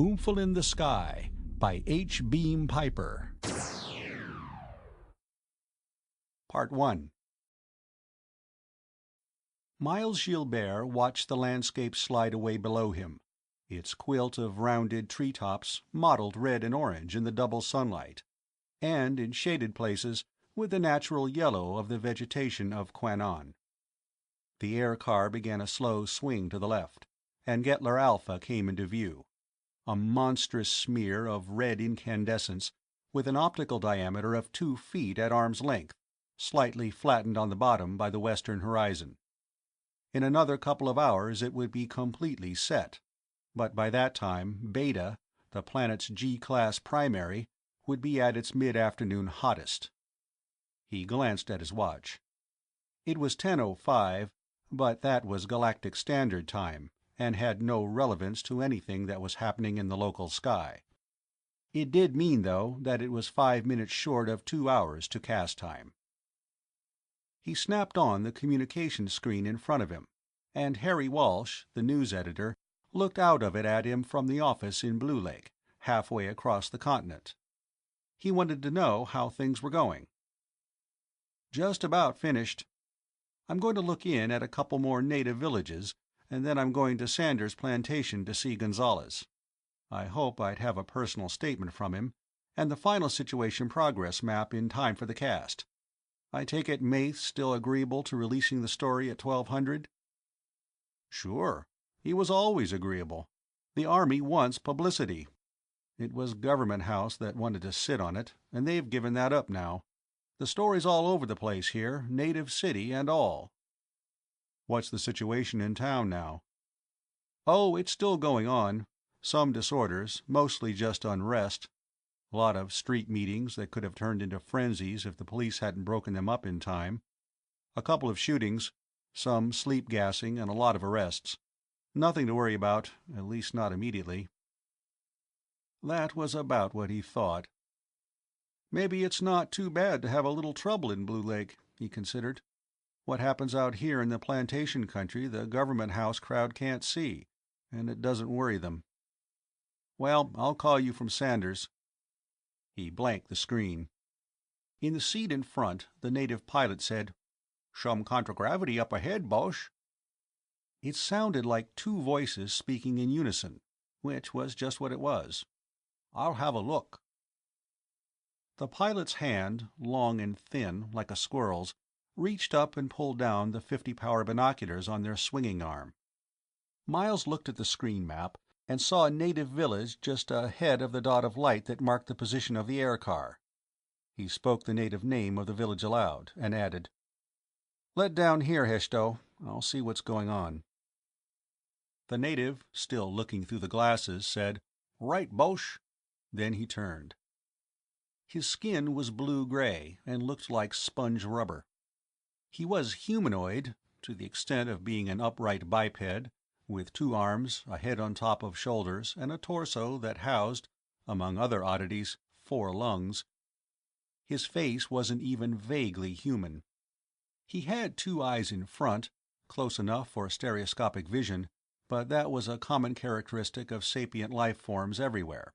Oomphel in the Sky by H. Beam Piper. Part 1. Miles Gilbert watched the landscape slide away below him, its quilt of rounded treetops mottled red and orange in the double sunlight, and, in shaded places, with the natural yellow of the vegetation of Quanon. The air car began a slow swing to the left, and Gettler Alpha came into view, a monstrous smear of red incandescence with an optical diameter of 2 feet at arm's length, slightly flattened on the bottom by the western horizon. In another couple of hours it would be completely set, but by that time Beta, the planet's G-class primary, would be at its mid-afternoon hottest. He glanced at his watch. It was 10:05, but that was Galactic Standard Time, and had no relevance to anything that was happening in the local sky. It did mean, though, that it was 5 minutes short of 2 hours to cast time. He snapped on the communication screen in front of him, and Harry Walsh, the news editor, looked out of it at him from the office in Blue Lake, halfway across the continent. He wanted to know how things were going. "Just about finished. I'm going to look in at a couple more native villages, and then I'm going to Sanders' plantation to see Gonzalez. I hope I'd have a personal statement from him, and the final situation progress map in time for the cast. I take it Maith's still agreeable to releasing the story at 1200? "Sure. He was always agreeable. The Army wants publicity. It was Government House that wanted to sit on it, and they've given that up now. The story's all over the place here, native city and all." "What's the situation in town now?" "Oh, it's still going on. Some disorders, mostly just unrest. A lot of street meetings that could have turned into frenzies if the police hadn't broken them up in time. A couple of shootings, some sleep gassing, and a lot of arrests. Nothing to worry about, at least not immediately." That was about what he thought. Maybe it's not too bad to have a little trouble in Blue Lake, he considered. What happens out here in the plantation country the Government House crowd can't see, and it doesn't worry them. "Well, I'll call you from Sanders." He blanked the screen. In the seat in front, the native pilot said, "Some contragravity up ahead, Bosch." It sounded like two voices speaking in unison, which was just what it was. "I'll have a look." The pilot's hand, long and thin, like a squirrel's, reached up and pulled down the 50-power binoculars on their swinging arm. Miles looked at the screen map and saw a native village just ahead of the dot of light that marked the position of the air car. He spoke the native name of the village aloud, and added, "Let down here, Heshto. I'll see what's going on." The native, still looking through the glasses, said, "Right, Bosch." Then he turned. His skin was blue-gray and looked like sponge rubber. He was humanoid, to the extent of being an upright biped, with 2 arms, a head on top of shoulders, and a torso that housed, among other oddities, 4 lungs. His face wasn't even vaguely human. He had 2 eyes in front, close enough for stereoscopic vision, but that was a common characteristic of sapient life forms everywhere.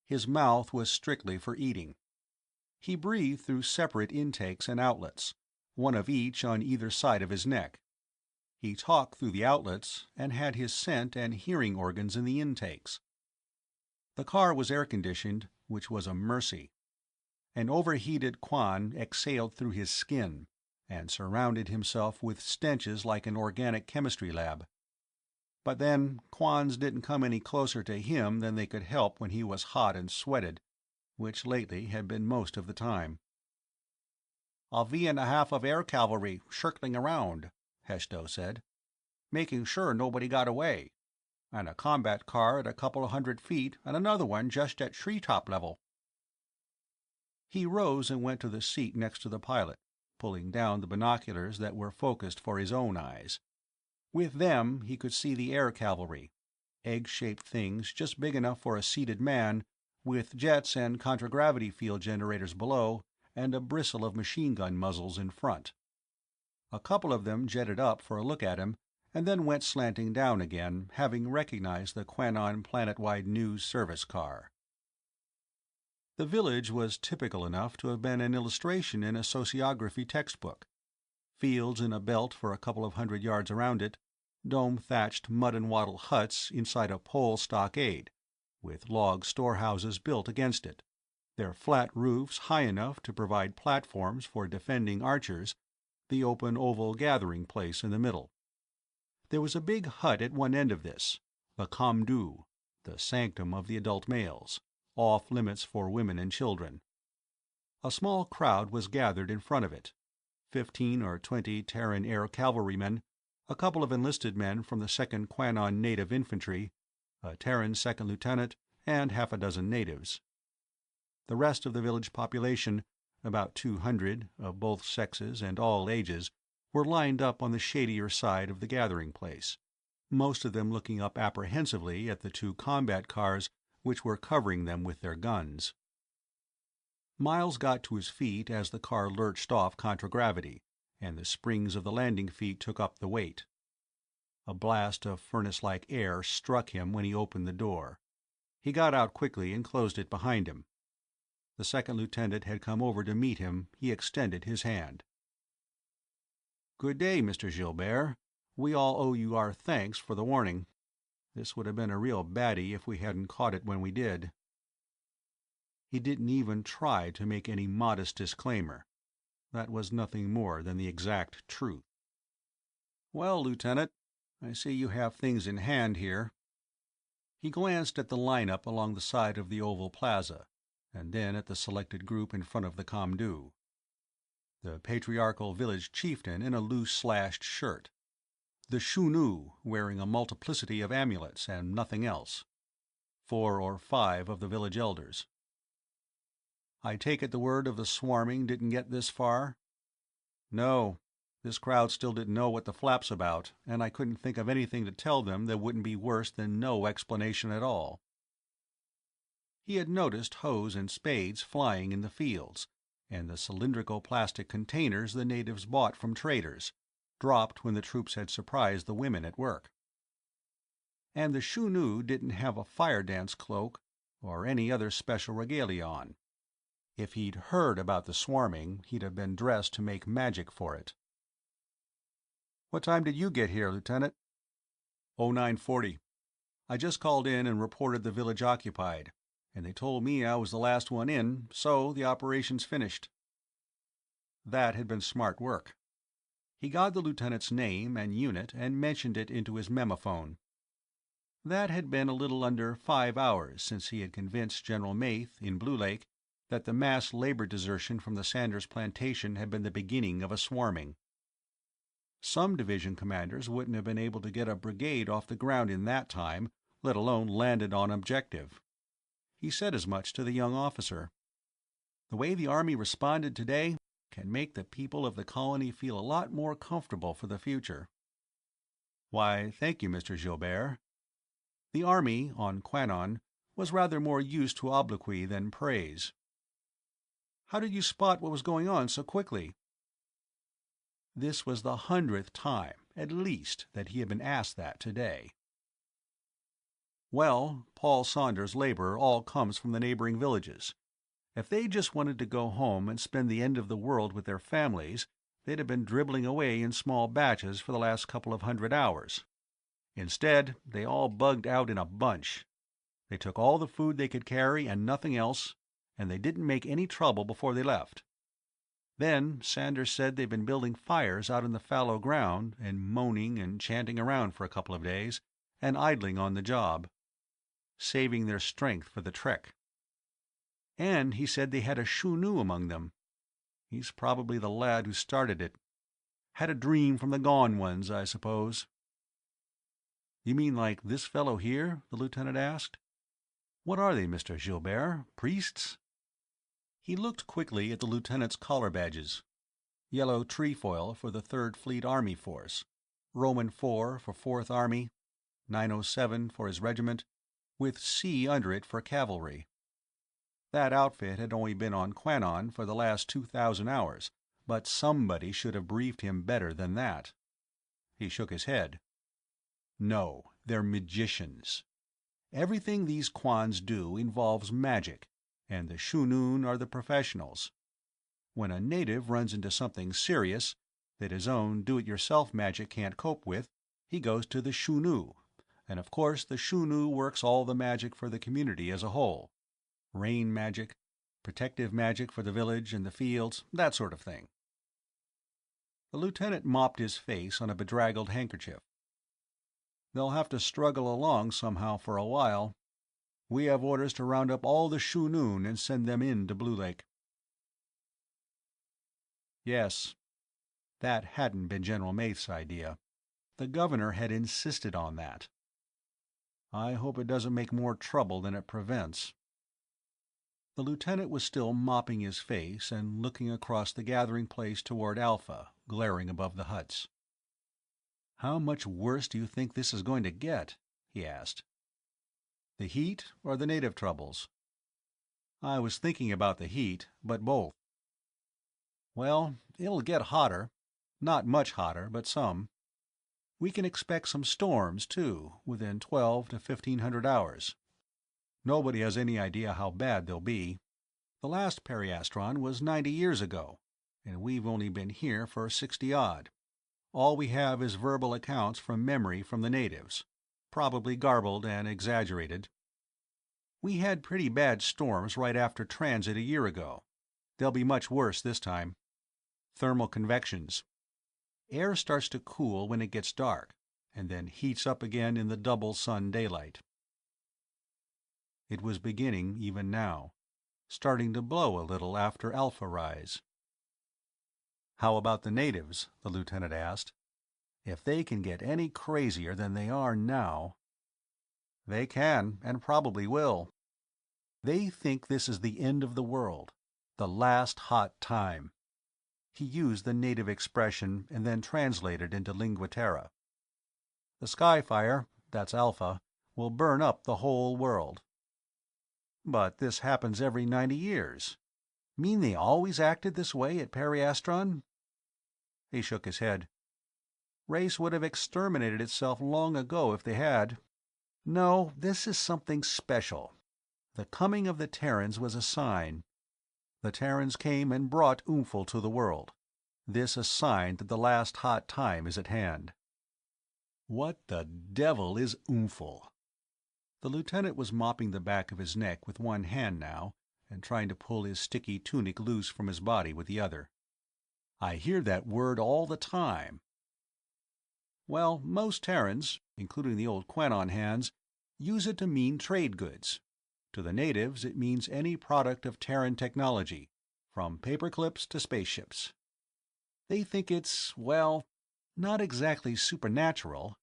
His mouth was strictly for eating. He breathed through separate intakes and outlets, one of each on either side of his neck. He talked through the outlets and had his scent and hearing organs in the intakes. The car was air-conditioned, which was a mercy. An overheated Quan exhaled through his skin and surrounded himself with stenches like an organic chemistry lab. But then, Quans didn't come any closer to him than they could help when he was hot and sweated, which lately had been most of the time. "A V.5 of air cavalry circling around," Heshto said, "making sure nobody got away. And a combat car at a couple of 100 feet and another one just at treetop level." He rose and went to the seat next to the pilot, pulling down the binoculars that were focused for his own eyes. With them he could see the air cavalry, egg-shaped things just big enough for a seated man, with jets and contragravity field generators below and a bristle of machine gun muzzles in front. A couple of them jetted up for a look at him, and then went slanting down again, having recognized the Quanon Planet-wide News Service car. The village was typical enough to have been an illustration in a sociography textbook. Fields in a belt for a couple of 100 yards around it, dome-thatched mud-and-wattle huts inside a pole stockade, with log storehouses built against it, their flat roofs high enough to provide platforms for defending archers, the open oval gathering place in the middle. There was a big hut at one end of this, the kamdu, the sanctum of the adult males, off-limits for women and children. A small crowd was gathered in front of it, 15 or 20 Terran Air Cavalrymen, a couple of enlisted men from the 2nd Quanon Native Infantry, a Terran second lieutenant, and half a dozen natives. The rest of the village population, about 200, of both sexes and all ages, were lined up on the shadier side of the gathering place, most of them looking up apprehensively at the 2 combat cars which were covering them with their guns. Miles got to his feet as the car lurched off contragravity, and the springs of the landing feet took up the weight. A blast of furnace-like air struck him when he opened the door. He got out quickly and closed it behind him. The second lieutenant had come over to meet him. He extended his hand. "Good day, Mr. Gilbert. We all owe you our thanks for the warning. This would have been a real baddie if we hadn't caught it when we did." He didn't even try to make any modest disclaimer. That was nothing more than the exact truth. "Well, Lieutenant, I see you have things in hand here." He glanced at the lineup along the side of the oval plaza, and then at the selected group in front of the kamdu. The patriarchal village chieftain in a loose slashed shirt. The shunu wearing a multiplicity of amulets and nothing else. 4 or 5 of the village elders. "I take it the word of the swarming didn't get this far?" "No. This crowd still didn't know what the flap's about, and I couldn't think of anything to tell them that wouldn't be worse than no explanation at all." He had noticed hoes and spades flying in the fields, and the cylindrical plastic containers the natives bought from traders, dropped when the troops had surprised the women at work. And the shunu didn't have a fire dance cloak or any other special regalia on. If he'd heard about the swarming, he'd have been dressed to make magic for it. "What time did you get here, Lieutenant?" 0940. I just called in and reported the village occupied, and they told me I was the last one in, so the operation's finished." That had been smart work. He got the lieutenant's name and unit and mentioned it into his memophone. That had been a little under 5 hours since he had convinced General Maith, in Blue Lake, that the mass labor desertion from the Sanders plantation had been the beginning of a swarming. Some division commanders wouldn't have been able to get a brigade off the ground in that time, let alone landed on objective. He said as much to the young officer. "The way the Army responded today can make the people of the colony feel a lot more comfortable for the future." "Why, thank you, Mr. Gilbert." The Army, on Quanon, was rather more used to obloquy than praise. "How did you spot what was going on so quickly?" This was the 100th time, at least, that he had been asked that today. "Well, Paul Saunders' labor all comes from the neighboring villages. If they just wanted to go home and spend the end of the world with their families, they'd have been dribbling away in small batches for the last couple of 100 hours. Instead, they all bugged out in a bunch. They took all the food they could carry and nothing else, and they didn't make any trouble before they left. Then Sanders said they'd been building fires out in the fallow ground and moaning and chanting around for a couple of days, and idling on the job, saving their strength for the trek. And he said they had a shunu among them. He's probably the lad who started it. Had a dream from the gone ones, I suppose." "You mean like this fellow here?" the lieutenant asked. "What are they, Mr. Gilbert? Priests?" He looked quickly at the lieutenant's collar badges. Yellow trefoil for the 3rd Fleet Army Force, Roman 4 for 4th Army, 907 for his regiment, with C under it for cavalry. That outfit had only been on Quanon for the last 2,000 hours, but somebody should have briefed him better than that. He shook his head. No, they're magicians. Everything these Kwans do involves magic, and the Shunun are the professionals. When a native runs into something serious that his own do-it-yourself magic can't cope with, he goes to the Shunu, and of course the Shunu works all the magic for the community as a whole. Rain magic, protective magic for the village and the fields, that sort of thing. The lieutenant mopped his face on a bedraggled handkerchief. They'll have to struggle along somehow for a while. We have orders to round up all the Shunun and send them in to Blue Lake. Yes, that hadn't been General Maith's idea. The governor had insisted on that. I hope it doesn't make more trouble than it prevents. The lieutenant was still mopping his face and looking across the gathering place toward Alpha, glaring above the huts. "How much worse do you think this is going to get?" he asked. "The heat or the native troubles?" "I was thinking about the heat, but both." "Well, it'll get hotter. Not much hotter, but some. We can expect some storms, too, within 12 to 1500 hours. Nobody has any idea how bad they'll be. The last periastron was 90 years ago, and we've only been here for 60-odd. All we have is verbal accounts from memory from the natives, probably garbled and exaggerated. We had pretty bad storms right after transit a year ago. They'll be much worse this time. Thermal convections. Air starts to cool when it gets dark, and then heats up again in the double sun daylight. It was beginning even now, starting to blow a little after alpha rise. "How about the natives?" the lieutenant asked. "If they can get any crazier than they are now—" "They can, and probably will. They think this is the end of the world, the last hot time." He used the native expression and then translated into Lingua Terra. "The Skyfire, that's Alpha, will burn up the whole world." "But this happens every 90 years. Mean they always acted this way at Periastron?" He shook his head. "Race would have exterminated itself long ago if they had. No, this is something special. The coming of the Terrans was a sign. The Terrans came and brought Oomphel to the world. This a sign that the last hot time is at hand." "What the devil is Oomphel?" The lieutenant was mopping the back of his neck with one hand now, and trying to pull his sticky tunic loose from his body with the other. "I hear that word all the time." "Well, most Terrans, including the old Quanon hands, use it to mean trade goods. To the natives it means any product of Terran technology, from paperclips to spaceships. They think it's, well, not exactly supernatural.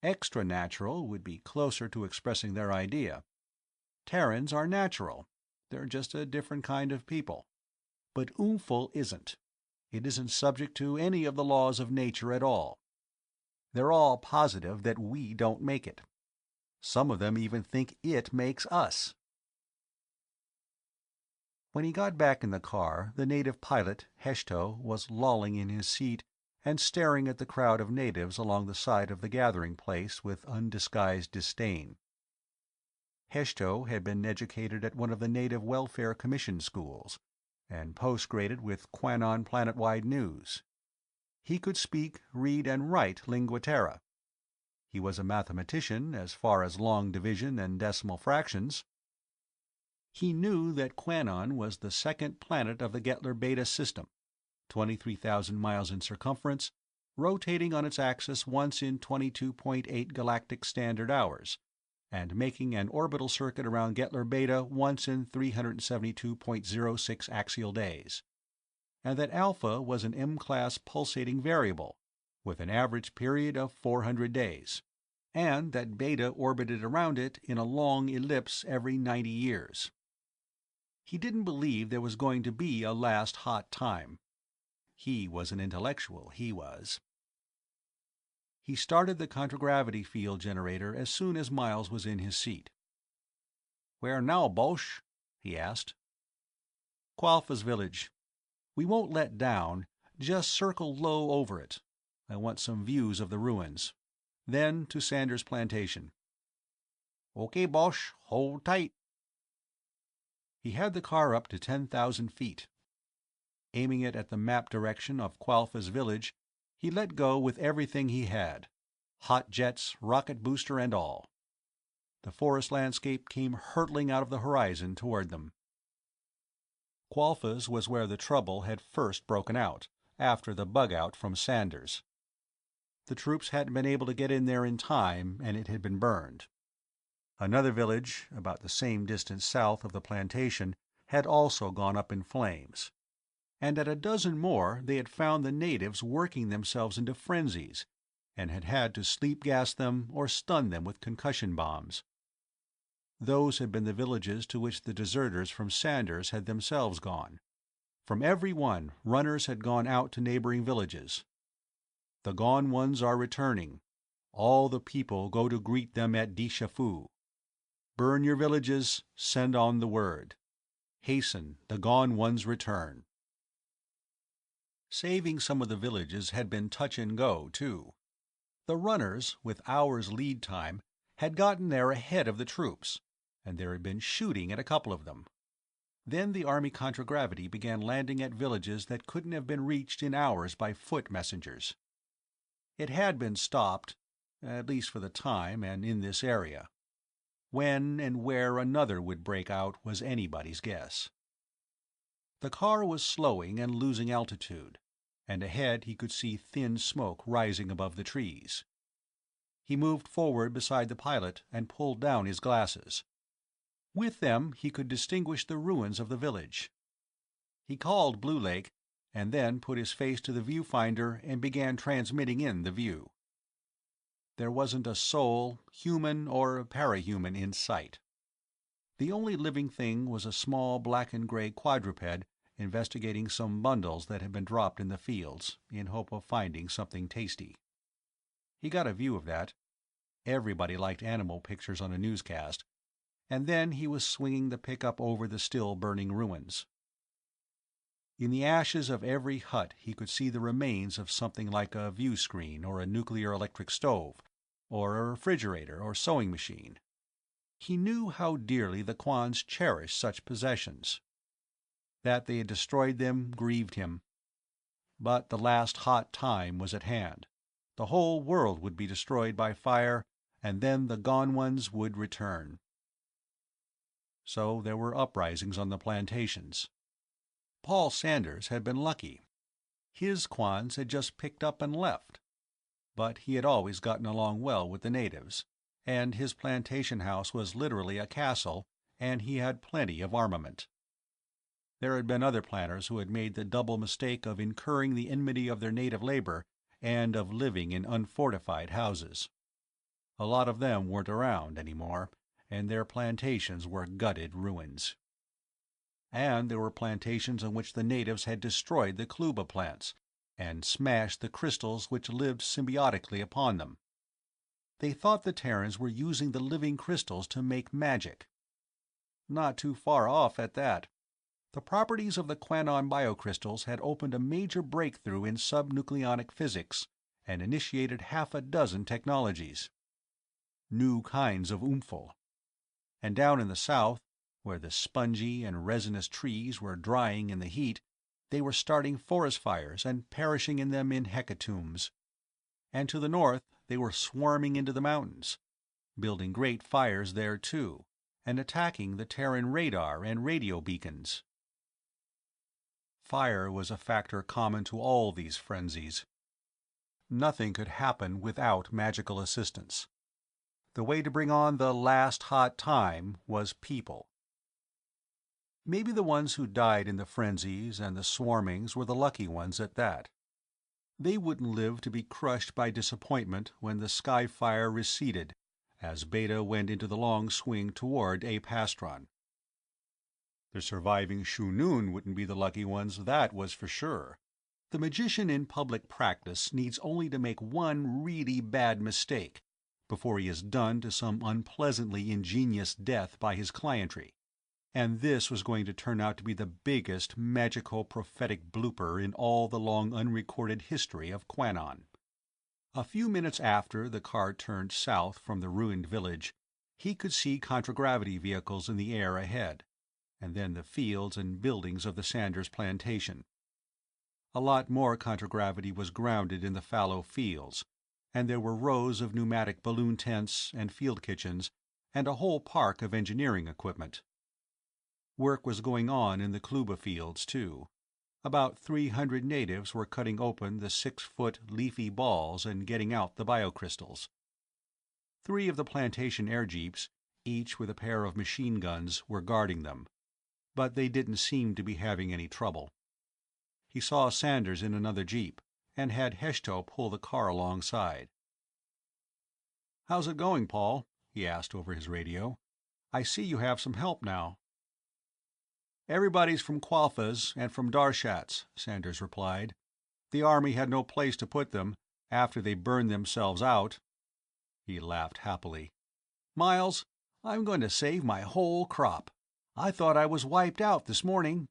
Extra-natural would be closer to expressing their idea. Terrans are natural. They're just a different kind of people. But Oomphel isn't. It isn't subject to any of the laws of nature at all. They're all positive that we don't make it. Some of them even think it makes us." When he got back in the car, the native pilot, Heshto, was lolling in his seat and staring at the crowd of natives along the side of the gathering place with undisguised disdain. Heshto had been educated at one of the Native Welfare Commission schools, and post-graded with Quanon Planet-wide News. He could speak, read, and write Lingua Terra. He was a mathematician as far as long division and decimal fractions. He knew that Quanon was the second planet of the Gettler Beta system, 23,000 miles in circumference, rotating on its axis once in 22.8 galactic standard hours, and making an orbital circuit around Gettler Beta once in 372.06 axial days, and that Alpha was an M-class pulsating variable, with an average period of 400 days, and that Beta orbited around it in a long ellipse every 90 years. He didn't believe there was going to be a last hot time. He was an intellectual, he was. He started the contragravity field generator as soon as Miles was in his seat. "Where now, Boche?" he asked. "Qualpha's village. We won't let down. Just circle low over it. I want some views of the ruins. then to Sanders' plantation. "Okay, boss, hold tight." He had the car up to 10,000 feet. Aiming it at the map direction of Qualfa's village, he let go with everything he had, hot jets, rocket booster, and all. The forest landscape came hurtling out of the horizon toward them. Qualfa's was where the trouble had first broken out, after the bug-out from Sanders. The troops hadn't been able to get in there in time, and it had been burned. Another village, about the same distance south of the plantation, had also gone up in flames. And at a dozen more they had found the natives working themselves into frenzies, and had had to sleep gas them or stun them with concussion bombs. Those had been the villages to which the deserters from Sanders had themselves gone. From every one, runners had gone out to neighboring villages. The gone ones are returning. All the people go to greet them at Dishafu. Burn your villages, send on the word. Hasten, the gone ones return. Saving some of the villages had been touch and go, too. The runners, with hours lead time, had gotten there ahead of the troops, and there had been shooting at a couple of them. Then the Army contragravity began landing at villages that couldn't have been reached in hours by foot messengers. It had been stopped, at least for the time and in this area. When and where another would break out was anybody's guess. The car was slowing and losing altitude, and ahead he could see thin smoke rising above the trees. He moved forward beside the pilot and pulled down his glasses. With them he could distinguish the ruins of the village. He called Blue Lake, and then put his face to the viewfinder and began transmitting in the view. There wasn't a soul, human or parahuman, in sight. The only living thing was a small black and gray quadruped investigating some bundles that had been dropped in the fields, in hope of finding something tasty. He got a view of that. Everybody liked animal pictures on a newscast. And then he was swinging the pickup over the still burning ruins. In the ashes of every hut he could see the remains of something like a view screen or a nuclear electric stove, or a refrigerator or sewing machine. He knew how dearly the Kwans cherished such possessions. That they had destroyed them grieved him. But the last hot time was at hand. The whole world would be destroyed by fire, and then the gone ones would return. So there were uprisings on the plantations. Paul Sanders had been lucky. His Kwans had just picked up and left. But he had always gotten along well with the natives, and his plantation house was literally a castle, and he had plenty of armament. There had been other planters who had made the double mistake of incurring the enmity of their native labor and of living in unfortified houses. A lot of them weren't around anymore, and their plantations were gutted ruins. And there were plantations in which the natives had destroyed the cluba plants and smashed the crystals which lived symbiotically upon them. They thought the Terrans were using the living crystals to make magic. Not too far off at that. The properties of the Quanon biocrystals had opened a major breakthrough in subnucleonic physics and initiated half a dozen technologies. New kinds of Oomphel. And down in the south, where the spongy and resinous trees were drying in the heat, they were starting forest fires and perishing in them in hecatombs. And to the north they were swarming into the mountains, building great fires there too, and attacking the Terran radar and radio beacons. Fire was a factor common to all these frenzies. Nothing could happen without magical assistance. The way to bring on the last hot time was people. Maybe the ones who died in the frenzies and the swarmings were the lucky ones at that. They wouldn't live to be crushed by disappointment when the sky fire receded, as Beta went into the long swing toward Apastron. The surviving Shunun wouldn't be the lucky ones, that was for sure. The magician in public practice needs only to make one really bad mistake before he is done to some unpleasantly ingenious death by his clientry. And this was going to turn out to be the biggest magico-prophetic blooper in all the long unrecorded history of Quanon. A few minutes after the car turned south from the ruined village, he could see contragravity vehicles in the air ahead, and then the fields and buildings of the Sanders plantation. A lot more contragravity was grounded in the fallow fields, and there were rows of pneumatic balloon tents and field kitchens, and a whole park of engineering equipment. Work was going on in the Kluba fields, too. About 300 natives were cutting open the 6-foot leafy balls and getting out the biocrystals. 3 of the plantation air jeeps, each with a pair of machine guns, were guarding them, but they didn't seem to be having any trouble. He saw Sanders in another jeep, and had Heshto pull the car alongside. "How's it going, Paul?" he asked over his radio. "I see you have some help now." "Everybody's from Qualphas and from Darshat's," Sanders replied. "The Army had no place to put them, after they burned themselves out." He laughed happily. "Miles, I'm going to save my whole crop. I thought I was wiped out this morning."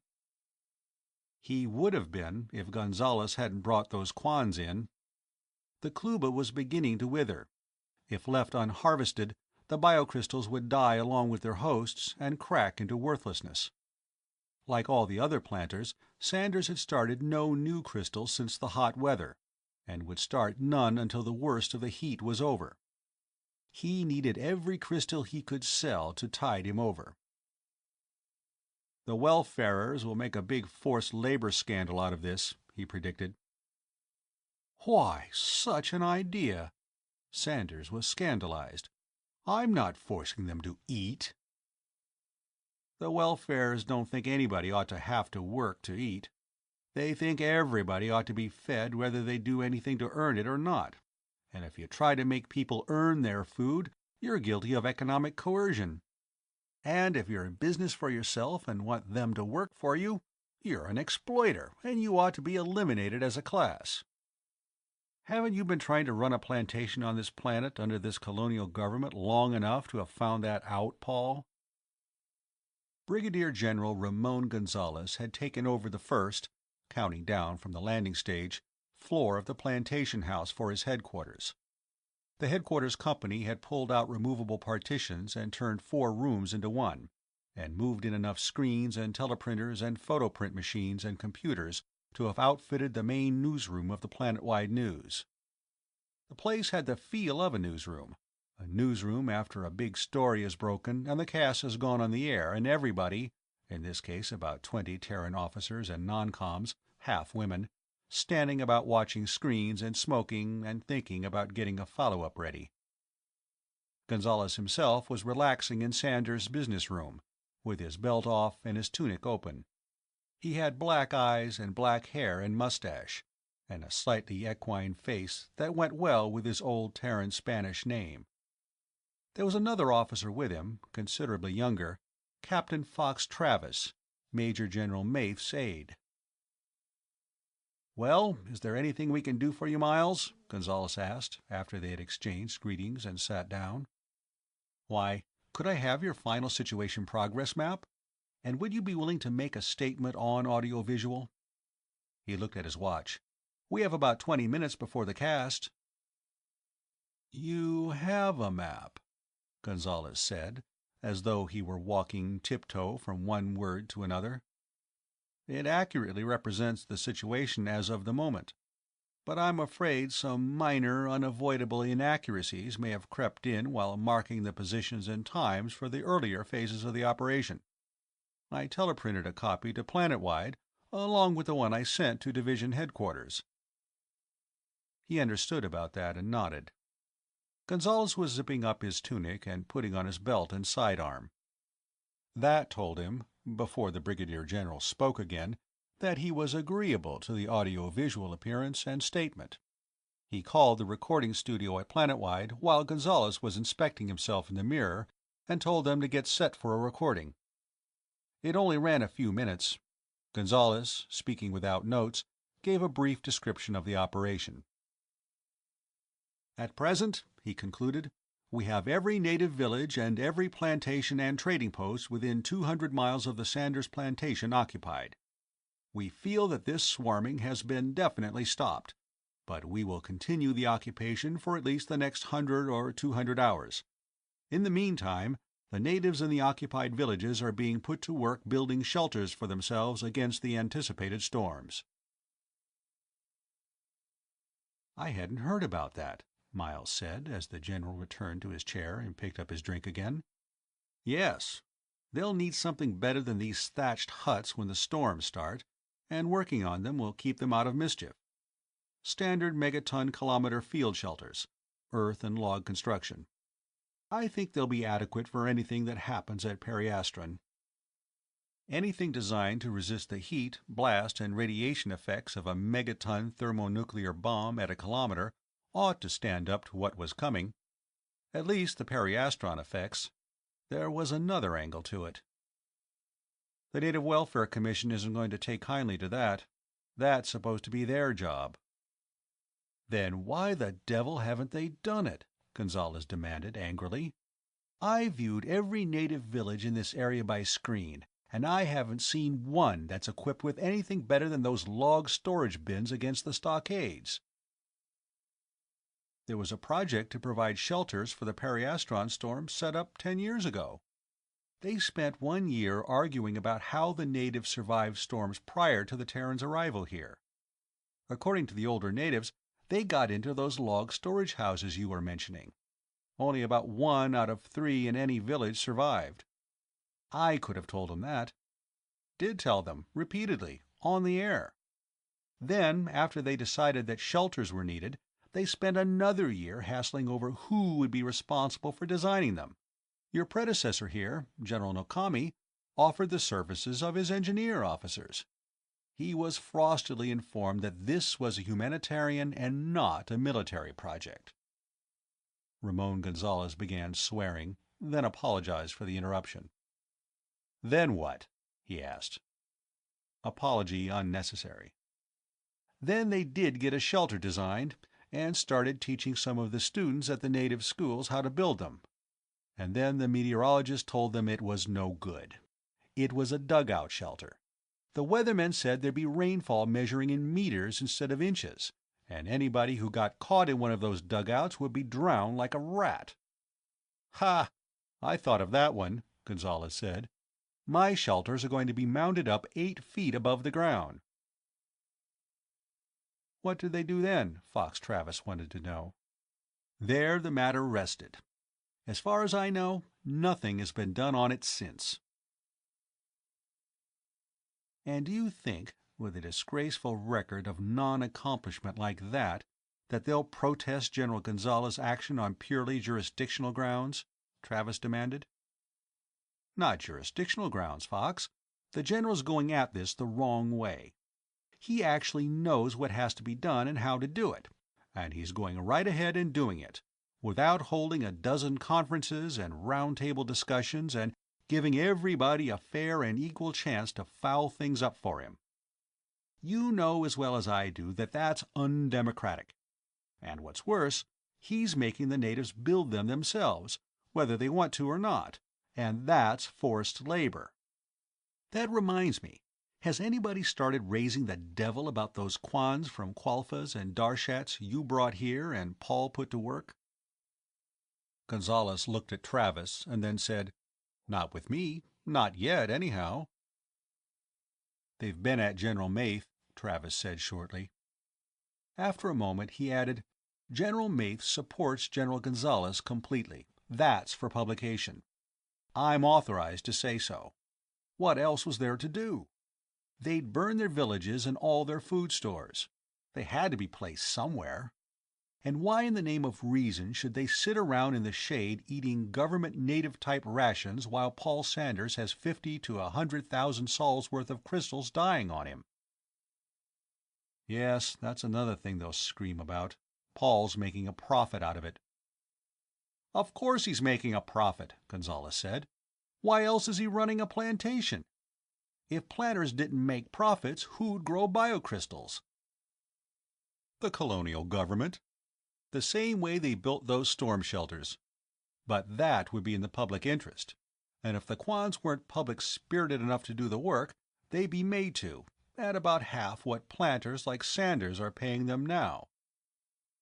He would have been if Gonzales hadn't brought those Quans in. The Kluba was beginning to wither. If left unharvested, the biocrystals would die along with their hosts and crack into worthlessness. Like all the other planters, Sanders had started no new crystals since the hot weather, and would start none until the worst of the heat was over. He needed every crystal he could sell to tide him over. "The welfarers will make a big forced labor scandal out of this," he predicted. "Why, such an idea!" Sanders was scandalized. "I'm not forcing them to eat." "The welfarers don't think anybody ought to have to work to eat. They think everybody ought to be fed whether they do anything to earn it or not. And if you try to make people earn their food, you're guilty of economic coercion. And if you're in business for yourself and want them to work for you, you're an exploiter, and you ought to be eliminated as a class. Haven't you been trying to run a plantation on this planet under this colonial government long enough to have found that out, Paul?" Brigadier General Ramon Gonzales had taken over the first, counting down from the landing stage, floor of the plantation house for his headquarters. The headquarters company had pulled out removable partitions and turned 4 rooms into one, and moved in enough screens and teleprinters and photoprint machines and computers to have outfitted the main newsroom of the planet-wide news. The place had the feel of a newsroom after a big story is broken and the cast has gone on the air and everybody, in this case about 20 Terran officers and non-coms, half women, standing about watching screens and smoking and thinking about getting a follow-up ready. Gonzales himself was relaxing in Sanders' business room, with his belt off and his tunic open. He had black eyes and black hair and mustache, and a slightly equine face that went well with his old Terran Spanish name. There was another officer with him, considerably younger, Captain Fox Travis, Major General Maith's aide. "Well, is there anything we can do for you, Miles?" Gonzales asked, after they had exchanged greetings and sat down. "Why, could I have your final situation progress map? And would you be willing to make a statement on audiovisual?" He looked at his watch. "We have about 20 minutes before the cast." "You have a map," Gonzales said, as though he were walking tiptoe from one word to another. "It accurately represents the situation as of the moment, but I'm afraid some minor, unavoidable inaccuracies may have crept in while marking the positions and times for the earlier phases of the operation. I teleprinted a copy to Planet-wide, along with the one I sent to Division Headquarters." He understood about that and nodded. Gonzales was zipping up his tunic and putting on his belt and sidearm. That told him, before the Brigadier General spoke again, that he was agreeable to the audio-visual appearance and statement. He called the recording studio at Planet-wide while Gonzales was inspecting himself in the mirror and told them to get set for a recording. It only ran a few minutes. Gonzales, speaking without notes, gave a brief description of the operation. "At present," he concluded, "we have every native village and every plantation and trading post within 200 miles of the Sanders plantation occupied. We feel that this swarming has been definitely stopped, but we will continue the occupation for at least the next 100 or 200 hours. In the meantime, the natives in the occupied villages are being put to work building shelters for themselves against the anticipated storms." "I hadn't heard about that," Miles said, as the general returned to his chair and picked up his drink again. "Yes. They'll need something better than these thatched huts when the storms start, and working on them will keep them out of mischief. Standard megaton-kilometer field shelters, earth and log construction. I think they'll be adequate for anything that happens at Periastron. Anything designed to resist the heat, blast, and radiation effects of a megaton thermonuclear bomb at a kilometer ought to stand up to what was coming. At least the Periastron effects. There was another angle to it. The Native Welfare Commission isn't going to take kindly to that. That's supposed to be their job." "Then why the devil haven't they done it?" Gonzalez demanded angrily. "I viewed every native village in this area by screen, and I haven't seen one that's equipped with anything better than those log storage bins against the stockades." "There was a project to provide shelters for the Periastron storm set up 10 years ago. They spent 1 year arguing about how the natives survived storms prior to the Terrans' arrival here. According to the older natives, they got into those log storage houses you were mentioning. Only about 1 out of 3 in any village survived. I could have told them that. Did tell them, repeatedly, on the air. Then, after they decided that shelters were needed, they spent another year hassling over who would be responsible for designing them. Your predecessor here, General Nokami, offered the services of his engineer officers. He was frostily informed that this was a humanitarian and not a military project." Ramon Gonzalez began swearing, then apologized for the interruption. "Then what?" he asked. Apology unnecessary. "Then they did get a shelter designed, and started teaching some of the students at the native schools how to build them. And then the meteorologist told them it was no good. It was a dugout shelter. The weathermen said there'd be rainfall measuring in meters instead of inches, and anybody who got caught in one of those dugouts would be drowned like a rat." "Ha! I thought of that one," Gonzalez said. "My shelters are going to be mounted up 8 feet above the ground." "What did they do then?" Fox Travis wanted to know. "There the matter rested. As far as I know, nothing has been done on it since." "And do you think, with a disgraceful record of non-accomplishment like that they'll protest General Gonzalez's action on purely jurisdictional grounds?" Travis demanded. "Not jurisdictional grounds, Fox. The General's going at this the wrong way. He actually knows what has to be done and how to do it, and he's going right ahead and doing it, without holding a dozen conferences and round-table discussions and giving everybody a fair and equal chance to foul things up for him. You know as well as I do that that's undemocratic. And what's worse, he's making the natives build them themselves, whether they want to or not, and that's forced labor. That reminds me, has anybody started raising the devil about those Kwans from Qualphas and Darshats you brought here and Paul put to work?" Gonzalez looked at Travis and then said, "Not with me. Not yet, anyhow." "They've been at General Maith," Travis said shortly. After a moment he added, "General Maith supports General Gonzalez completely. That's for publication. I'm authorized to say so. What else was there to do? They'd burn their villages and all their food stores. They had to be placed somewhere. And why in the name of reason should they sit around in the shade eating government native-type rations while Paul Sanders has 50 to 100,000 sols worth of crystals dying on him?" "Yes, that's another thing they'll scream about. Paul's making a profit out of it." "Of course he's making a profit," Gonzalez said. "Why else is he running a plantation? If planters didn't make profits, who'd grow biocrystals?" "The colonial government. The same way they built those storm shelters. But that would be in the public interest. And if the Kwans weren't public-spirited enough to do the work, they'd be made to, at about half what planters like Sanders are paying them now.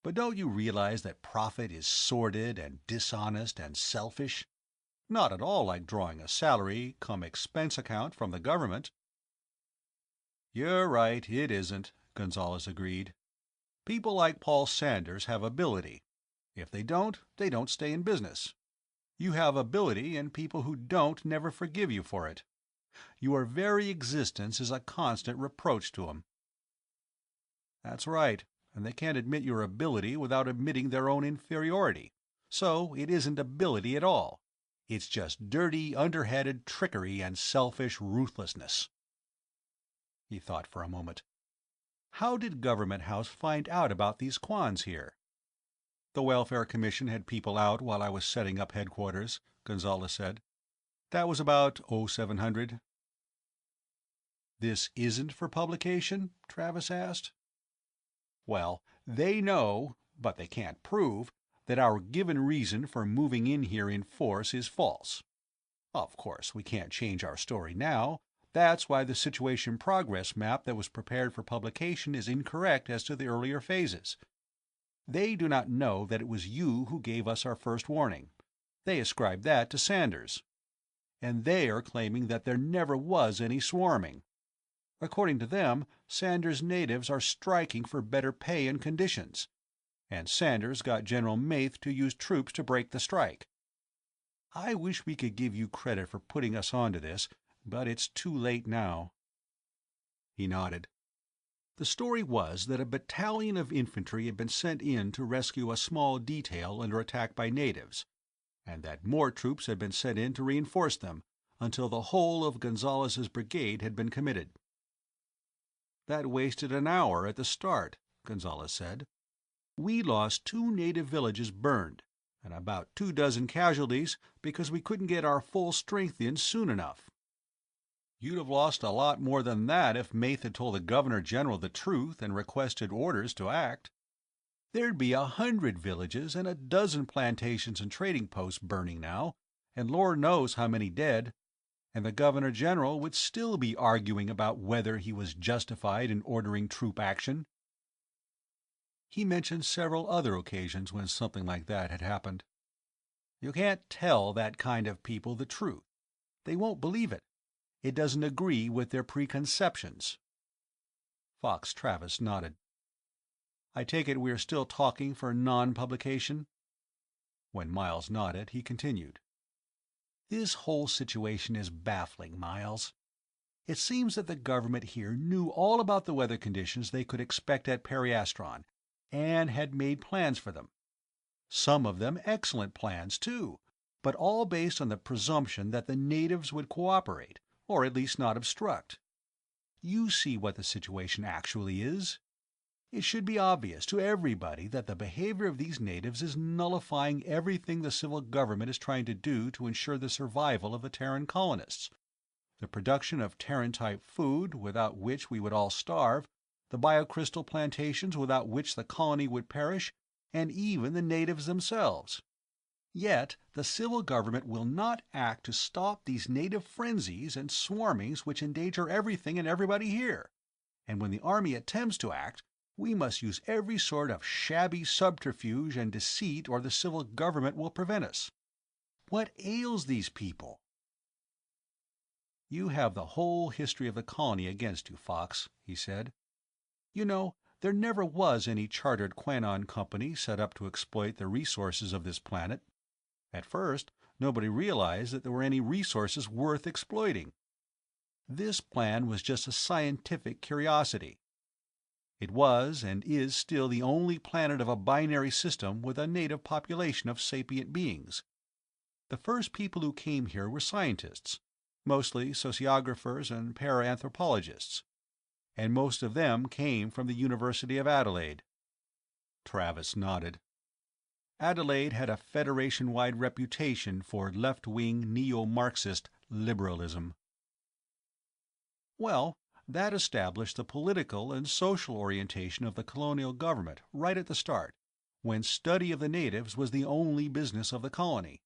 But don't you realize that profit is sordid and dishonest and selfish? Not at all like drawing a salary come expense account from the government." "You're right, it isn't," Gonzalez agreed. "People like Paul Sanders have ability. If they don't stay in business. You have ability, and people who don't never forgive you for it. Your very existence is a constant reproach to 'em." "That's right, and they can't admit your ability without admitting their own inferiority. So it isn't ability at all. It's just dirty, underhanded trickery and selfish ruthlessness." He thought for a moment. "How did Government House find out about these Kwans here?" "The Welfare Commission had people out while I was setting up headquarters," Gonzalez said. "That was about 0700. "This isn't for publication?" Travis asked. "Well, they know, but they can't prove, that our given reason for moving in here in force is false. Of course, we can't change our story now. That's why the situation progress map that was prepared for publication is incorrect as to the earlier phases. They do not know that it was you who gave us our first warning. They ascribe that to Sanders. And they are claiming that there never was any swarming. According to them, Sanders' natives are striking for better pay and conditions. And Sanders got General Maith to use troops to break the strike. I wish we could give you credit for putting us onto this, but it's too late now." He nodded. The story was that a battalion of infantry had been sent in to rescue a small detail under attack by natives, and that more troops had been sent in to reinforce them, until the whole of Gonzalez's brigade had been committed. "That wasted an hour at the start," Gonzalez said. "We lost 2 native villages burned, and about 24 casualties because we couldn't get our full strength in soon enough." "You'd have lost a lot more than that if Maith had told the Governor-General the truth and requested orders to act. There'd be 100 villages and a dozen plantations and trading posts burning now, and Lord knows how many dead, and the Governor-General would still be arguing about whether he was justified in ordering troop action." He mentioned several other occasions when something like that had happened. "You can't tell that kind of people the truth. They won't believe it. It doesn't agree with their preconceptions." Fox Travis nodded. "I take it we're still talking for non-publication?" When Miles nodded, he continued. "This whole situation is baffling, Miles. It seems that the government here knew all about the weather conditions they could expect at Periastron, and had made plans for them. Some of them excellent plans, too, but all based on the presumption that the natives would cooperate, or at least not obstruct. You see what the situation actually is. It should be obvious to everybody that the behavior of these natives is nullifying everything the civil government is trying to do to ensure the survival of the Terran colonists. The production of Terran-type food, without which we would all starve, the biocrystal plantations without which the colony would perish, and even the natives themselves. Yet the civil government will not act to stop these native frenzies and swarmings which endanger everything and everybody here. And when the army attempts to act, we must use every sort of shabby subterfuge and deceit, or the civil government will prevent us. What ails these people?" "You have the whole history of the colony against you, Fox," he said. "You know, there never was any chartered Quanon company set up to exploit the resources of this planet. At first, nobody realized that there were any resources worth exploiting. This plan was just a scientific curiosity. It was and is still the only planet of a binary system with a native population of sapient beings. The first people who came here were scientists, mostly sociographers and para-anthropologists, and most of them came from the University of Adelaide." Travis nodded. Adelaide had a Federation-wide reputation for left-wing neo-Marxist liberalism. "Well, that established the political and social orientation of the colonial government right at the start, when study of the natives was the only business of the colony.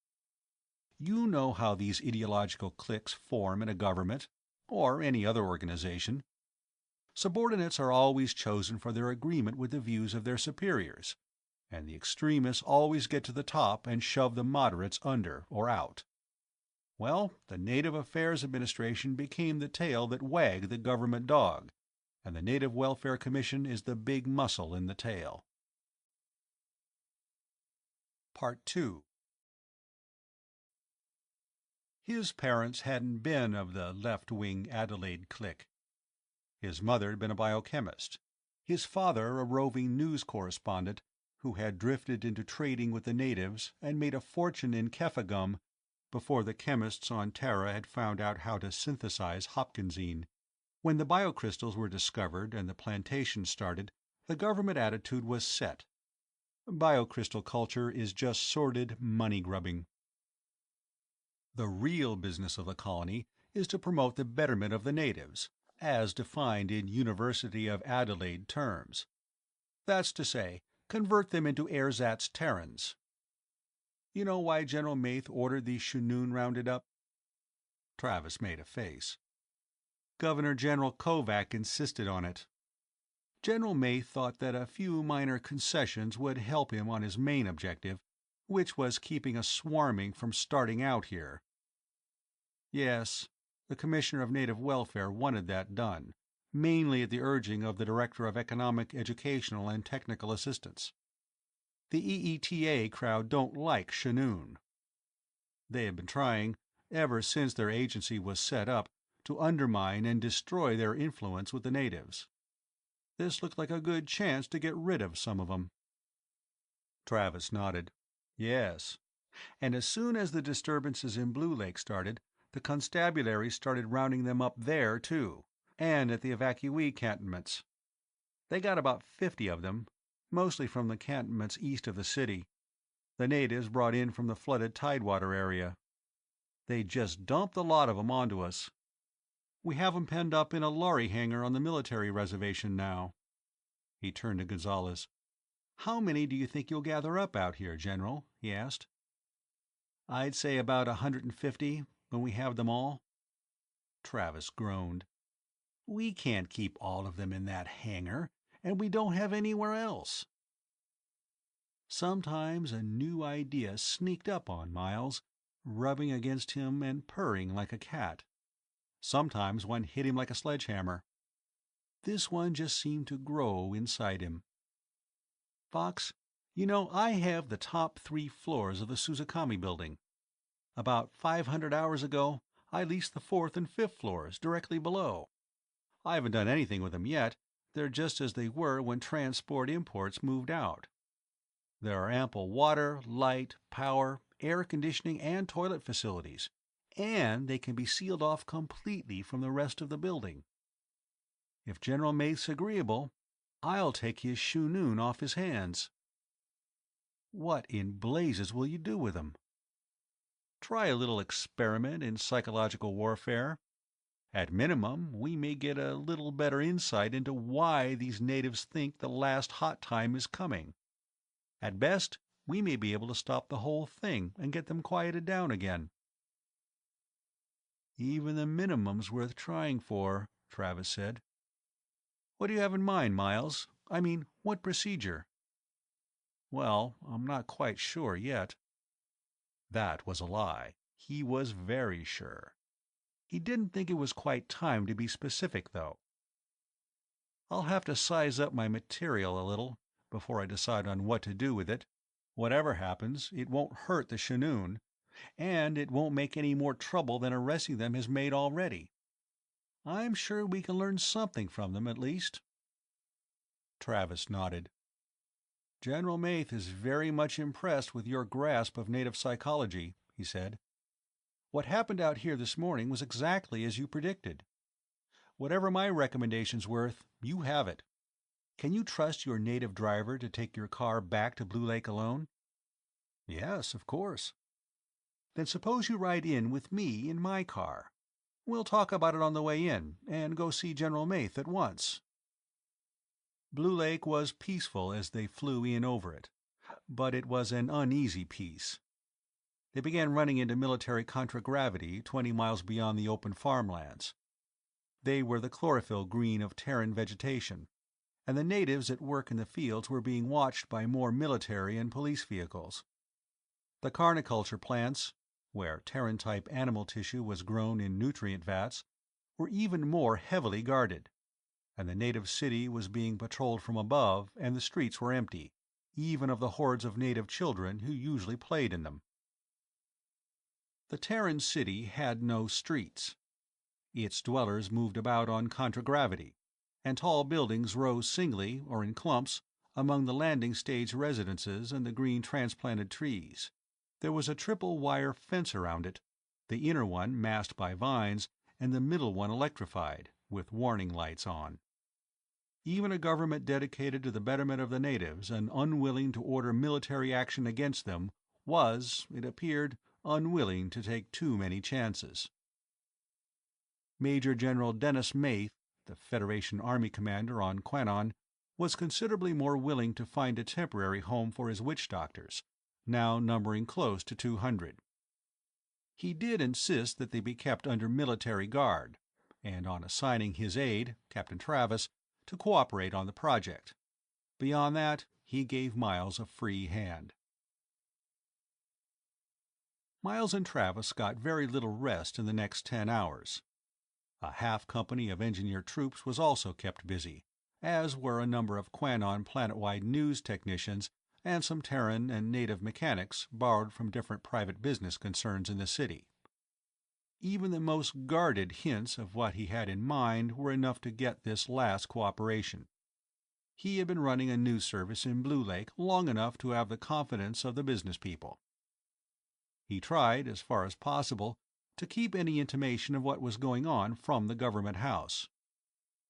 You know how these ideological cliques form in a government, or any other organization. Subordinates are always chosen for their agreement with the views of their superiors, and the extremists always get to the top and shove the moderates under or out. Well, the Native Affairs Administration became the tail that wagged the government dog, and the Native Welfare Commission is the big muscle in the tail. Part 2. His parents hadn't been of the left-wing Adelaide clique. His mother had been a biochemist, his father a roving news correspondent who had drifted into trading with the natives and made a fortune in kefagum before the chemists on Terra had found out how to synthesize hopkinsine. When the biocrystals were discovered and the plantation started, the government attitude was set. Biocrystal culture is just sordid money-grubbing. The real business of the colony is to promote the betterment of the natives, as defined in University of Adelaide terms. That's to say, convert them into ersatz Terrans. You know why General Maith ordered the Shunoon rounded up? Travis made a face. Governor General Kovac insisted on it. General Maith thought that a few minor concessions would help him on his main objective, which was keeping us swarming from starting out here. Yes, the Commissioner of Native Welfare wanted that done, mainly at the urging of the Director of Economic, Educational, and Technical Assistance. The EETA crowd don't like Shunoon. They have been trying, ever since their agency was set up, to undermine and destroy their influence with the natives. This looked like a good chance to get rid of some of them. Travis nodded. Yes, and as soon as the disturbances in Blue Lake started, the constabulary started rounding them up there, too, and at the evacuee cantonments. They got about 50 of them, mostly from the cantonments east of the city. The natives brought in from the flooded Tidewater area. They just dumped a lot of them onto us. We have them penned up in a lorry hangar on the military reservation now. He turned to Gonzalez. How many do you think you'll gather up out here, General? He asked. I'd say about 150 when we have them all. Travis groaned. We can't keep all of them in that hangar, and we don't have anywhere else. Sometimes a new idea sneaked up on Miles, rubbing against him and purring like a cat. Sometimes one hit him like a sledgehammer. This one just seemed to grow inside him. Fox, you know, I have the top 3 floors of the Suzukami building. About 500 hours ago, I leased the 4th and 5th floors directly below. I haven't done anything with them yet. They're just as they were when transport imports moved out. There are ample water, light, power, air conditioning, and toilet facilities, and they can be sealed off completely from the rest of the building. If General Maith's agreeable, I'll take his Shunoon off his hands. What in blazes will you do with them? Try a little experiment in psychological warfare. At minimum, we may get a little better insight into why these natives think the last hot time is coming. At best, we may be able to stop the whole thing and get them quieted down again. Even the minimum's worth trying for, Travis said. What do you have in mind, Miles? I mean, what procedure? Well, I'm not quite sure yet. That was a lie. He was very sure. He didn't think it was quite time to be specific, though. I'll have to size up my material a little before I decide on what to do with it. Whatever happens, it won't hurt the Shunoon, and it won't make any more trouble than arresting them has made already. I'm sure we can learn something from them, at least. Travis nodded. General Maith is very much impressed with your grasp of native psychology, he said. What happened out here this morning was exactly as you predicted. Whatever my recommendation's worth, you have it. Can you trust your native driver to take your car back to Blue Lake alone? Yes, of course. Then suppose you ride in with me in my car. We'll talk about it on the way in, and go see General Maith at once. Blue Lake was peaceful as they flew in over it, but it was an uneasy peace. They began running into military contragravity 20 miles beyond the open farmlands. They were the chlorophyll green of Terran vegetation, and the natives at work in the fields were being watched by more military and police vehicles. The carniculture plants, where Terran-type animal tissue was grown in nutrient vats, were even more heavily guarded, and the native city was being patrolled from above, and the streets were empty, even of the hordes of native children who usually played in them. The Terran city had no streets. Its dwellers moved about on contragravity, and tall buildings rose singly or in clumps among the landing stage residences and the green transplanted trees. There was a triple wire fence around it, the inner one masked by vines and the middle one electrified, with warning lights on. Even a government dedicated to the betterment of the natives and unwilling to order military action against them was, it appeared, unwilling to take too many chances. Major General Dennis Maith, the Federation Army commander on Quanon, was considerably more willing to find a temporary home for his witch doctors, now numbering close to 200. He did insist that they be kept under military guard, and on assigning his aide, Captain Travis, to cooperate on the project. Beyond that, he gave Miles a free hand. Miles and Travis got very little rest in the next 10 hours. A half company of engineer troops was also kept busy, as were a number of Quanon planet-wide news technicians and some Terran and native mechanics borrowed from different private business concerns in the city. Even the most guarded hints of what he had in mind were enough to get this last cooperation. He had been running a news service in Blue Lake long enough to have the confidence of the business people. He tried, as far as possible, to keep any intimation of what was going on from the government house.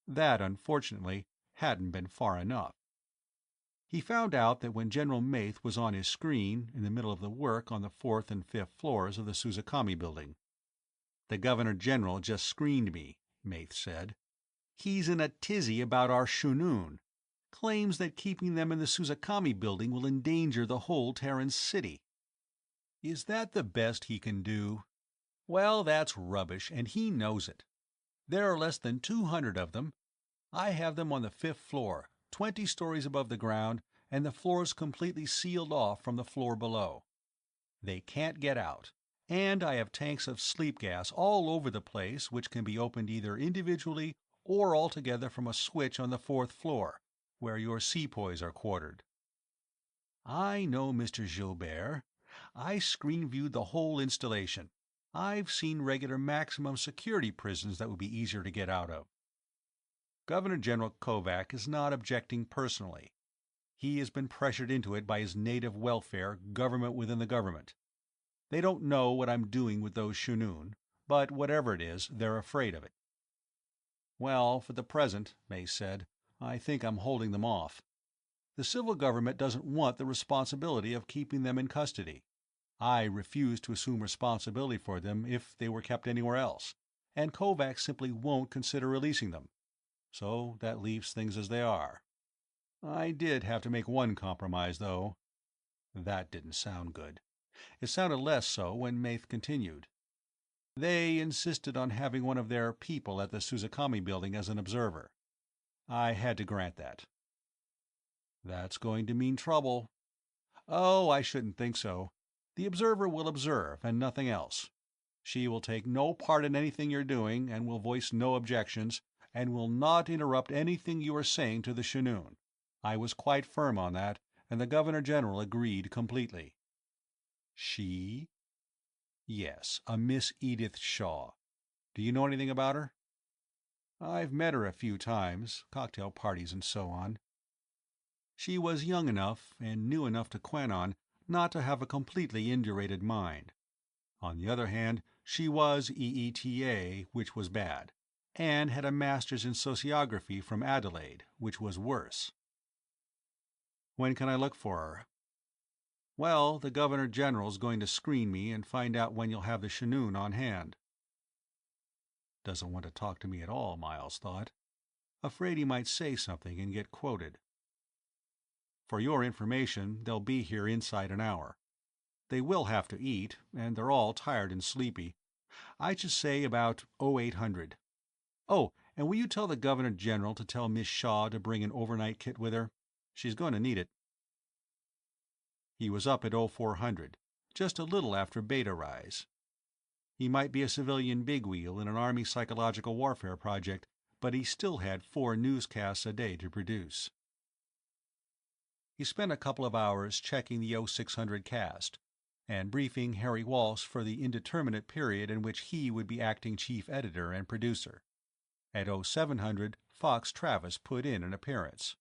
That, unfortunately, hadn't been far enough. He found out that when General Maith was on his screen in the middle of the work on the 4th and 5th floors of the Suzukami building. "The Governor-General just screened me," Maith said. "He's in a tizzy about our Shunoon. Claims that keeping them in the Suzukami building will endanger the whole Terran city." Is that the best he can do? Well, that's rubbish, and he knows it. There are less than 200 of them. I have them on the 5th floor, 20 stories above the ground, and the floors completely sealed off from the floor below. They can't get out, and I have tanks of sleep gas all over the place which can be opened either individually or altogether from a switch on the 4th floor, where your sepoys are quartered. I know, Mr. Gilbert. I screen-viewed the whole installation. I've seen regular maximum security prisons that would be easier to get out of. Governor-General Kovac is not objecting personally. He has been pressured into it by his native welfare government within the government. They don't know what I'm doing with those Shunoon, but whatever it is, they're afraid of it. Well, for the present, May said, I think I'm holding them off. The civil government doesn't want the responsibility of keeping them in custody. I refuse to assume responsibility for them if they were kept anywhere else, and Kovac simply won't consider releasing them. So that leaves things as they are. I did have to make one compromise, though. That didn't sound good. It sounded less so when Maith continued. They insisted on having one of their people at the Suzukami building as an observer. I had to grant that. That's going to mean trouble. Oh, I shouldn't think so. The observer will observe, and nothing else. She will take no part in anything you're doing, and will voice no objections, and will not interrupt anything you are saying to the Shunoon. I was quite firm on that, and the Governor-General agreed completely. She? Yes, a Miss Edith Shaw. Do you know anything about her? I've met her a few times, cocktail parties and so on. She was young enough and new enough to Quanon not to have a completely indurated mind. On the other hand, she was EETA, which was bad, and had a master's in sociography from Adelaide, which was worse. When can I look for her? Well, the Governor-General's going to screen me and find out when you'll have the Shunoon on hand. Doesn't want to talk to me at all, Miles thought. Afraid he might say something and get quoted. For your information, they'll be here inside an hour. They will have to eat, and they're all tired and sleepy. I should say about 0800. Oh, And will you tell the Governor General to tell Miss Shaw to bring an overnight kit with her? She's going to need it." He was up at 0400, just a little after Beta Rise. He might be a civilian bigwheel in an Army psychological warfare project, but he still had 4 newscasts a day to produce. He spent a couple of hours checking the 0600 cast, and briefing Harry Walsh for the indeterminate period in which he would be acting chief editor and producer. At 0700, Fox Travis put in an appearance.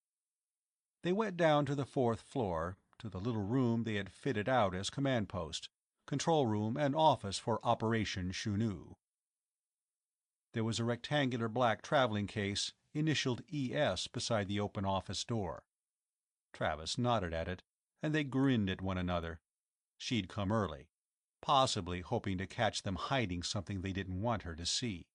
They went down to the 4th floor, to the little room they had fitted out as command post, control room and office for Operation Chenu. There was a rectangular black traveling case, initialed ES, beside the open office door. Travis nodded at it, and they grinned at one another. She'd come early, possibly hoping to catch them hiding something they didn't want her to see.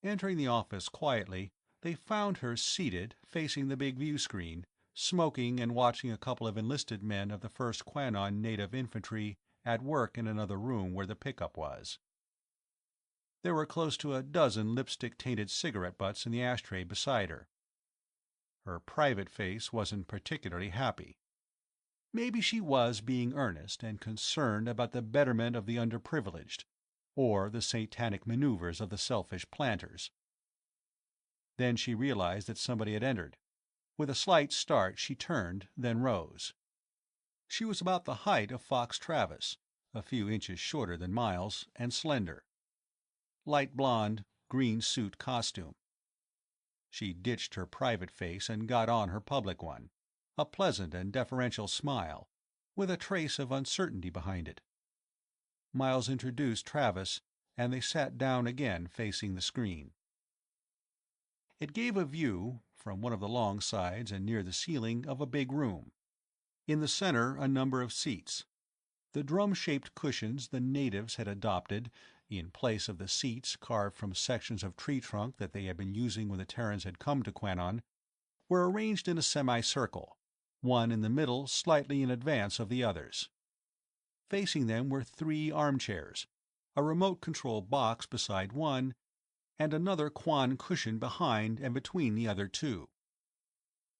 Entering the office quietly, they found her seated, facing the big view screen, smoking and watching a couple of enlisted men of the 1st Quanon Native Infantry at work in another room where the pickup was. There were close to a dozen lipstick-tainted cigarette butts in the ashtray beside her. Her private face wasn't particularly happy. Maybe she was being earnest and concerned about the betterment of the underprivileged, or the satanic maneuvers of the selfish planters. Then she realized that somebody had entered. With a slight start, she turned, then rose. She was about the height of Fox Travis, a few inches shorter than Miles, and slender. Light blonde, green suit costume. She ditched her private face and got on her public one, a pleasant and deferential smile, with a trace of uncertainty behind it. Miles introduced Travis, and they sat down again facing the screen. It gave a view, from one of the long sides and near the ceiling, of a big room. In the center, a number of seats. The drum-shaped cushions the natives had adopted, in place of the seats carved from sections of tree trunk that they had been using when the Terrans had come to Quanon, were arranged in a semicircle, one in the middle slightly in advance of the others. Facing them were 3 armchairs, a remote control box beside one, and another Quan cushion behind and between the other 2.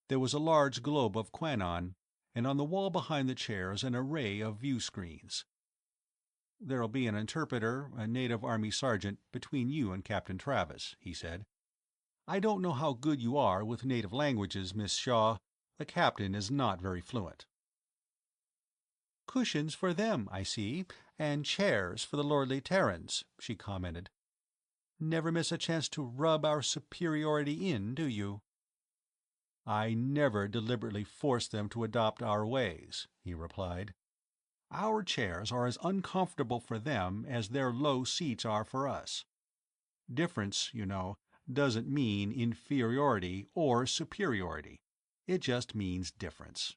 There was a large globe of Quanon, and on the wall behind the chairs an array of view screens. "There'll be an interpreter, a native army sergeant, between you and Captain Travis," he said. "I don't know how good you are with native languages, Miss Shaw. The captain is not very fluent." "Cushions for them, I see, and chairs for the lordly Terrans," she commented. "Never miss a chance to rub our superiority in, do you?" "I never deliberately force them to adopt our ways," he replied. "Our chairs are as uncomfortable for them as their low seats are for us. Difference, you know, doesn't mean inferiority or superiority. It just means difference."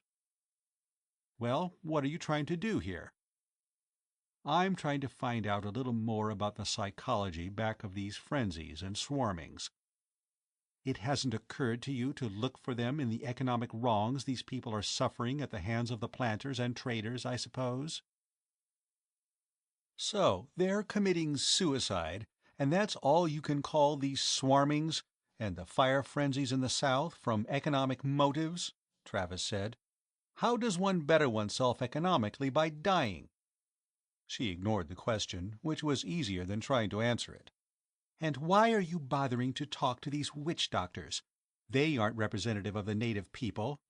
"Well, what are you trying to do here?" "I'm trying to find out a little more about the psychology back of these frenzies and swarmings." "It hasn't occurred to you to look for them in the economic wrongs these people are suffering at the hands of the planters and traders, I suppose?" "So they're committing suicide, and that's all you can call these swarmings and the fire frenzies in the South from economic motives?" Travis said. "How does one better oneself economically by dying?" She ignored the question, which was easier than trying to answer it. "And why are you bothering to talk to these witch doctors? They aren't representative of the native people.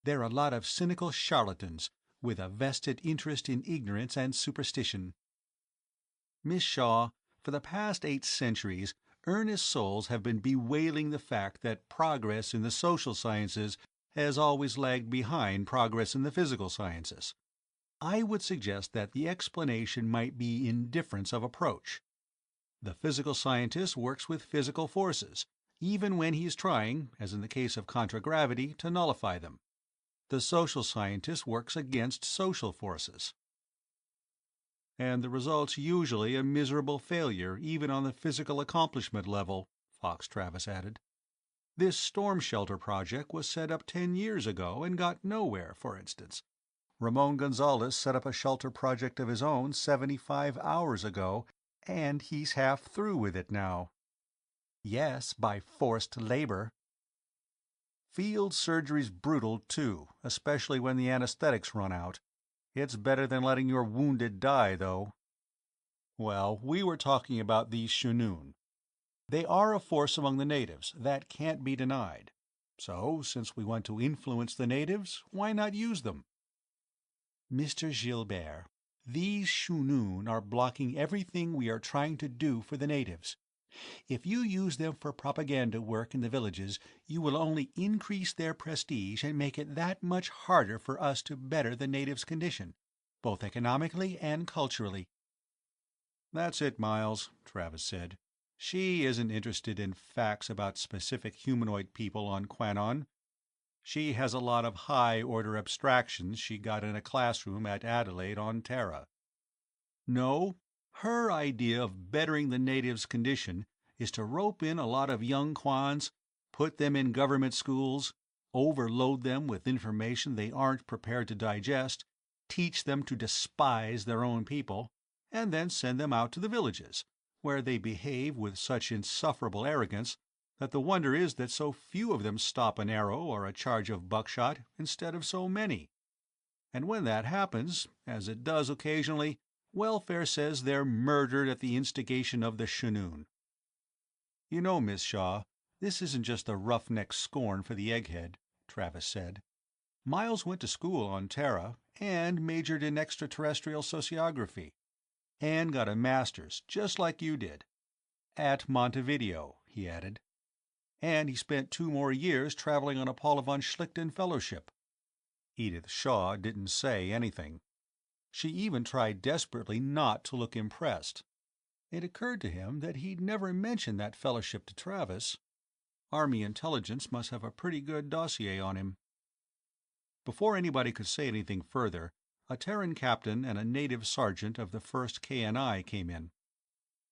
They're a lot of cynical charlatans, with a vested interest in ignorance and superstition. Miss Shaw, for the past 8 centuries, earnest souls have been bewailing the fact that progress in the social sciences has always lagged behind progress in the physical sciences. I would suggest that the explanation might be in difference of approach. The physical scientist works with physical forces, even when he is trying, as in the case of contragravity, to nullify them. The social scientist works against social forces." "And the result's usually a miserable failure, even on the physical accomplishment level," Fox Travis added. "This storm shelter project was set up 10 years ago and got nowhere, for instance. Ramon Gonzalez set up a shelter project of his own 75 hours ago, and he's half through with it now." Yes, by forced labor. Field surgery's brutal, too, especially when the anesthetics run out. It's better than letting your wounded die, though. Well, we were talking about these Shunoon. They are a force among the natives, that can't be denied. So, since we want to influence the natives, why not use them? Mr. Gilbert, these Shunoon are blocking everything we are trying to do for the natives. If you use them for propaganda work in the villages, you will only increase their prestige and make it that much harder for us to better the natives' condition, both economically and culturally. That's it, Miles, Travis said. She isn't interested in facts about specific humanoid people on Quanon. She has a lot of high-order abstractions she got in a classroom at Adelaide on Terra. No, her idea of bettering the natives' condition is to rope in a lot of young Quans, put them in government schools, overload them with information they aren't prepared to digest, teach them to despise their own people, and then send them out to the villages, where they behave with such insufferable arrogance that the wonder is that so few of them stop an arrow or a charge of buckshot instead of so many. And when that happens, as it does occasionally, welfare says they're murdered at the instigation of the Shunoon. You know, Miss Shaw, this isn't just a roughneck scorn for the egghead, Travis said. Miles went to school on Terra and majored in extraterrestrial sociography, and got a master's, just like you did. At Montevideo, he added. And he spent 2 more years traveling on a Paul von Schlichten fellowship. Edith Shaw didn't say anything. She even tried desperately not to look impressed. It occurred to him that he'd never mentioned that fellowship to Travis. Army intelligence must have a pretty good dossier on him. Before anybody could say anything further, a Terran captain and a native sergeant of the 1st KNI came in.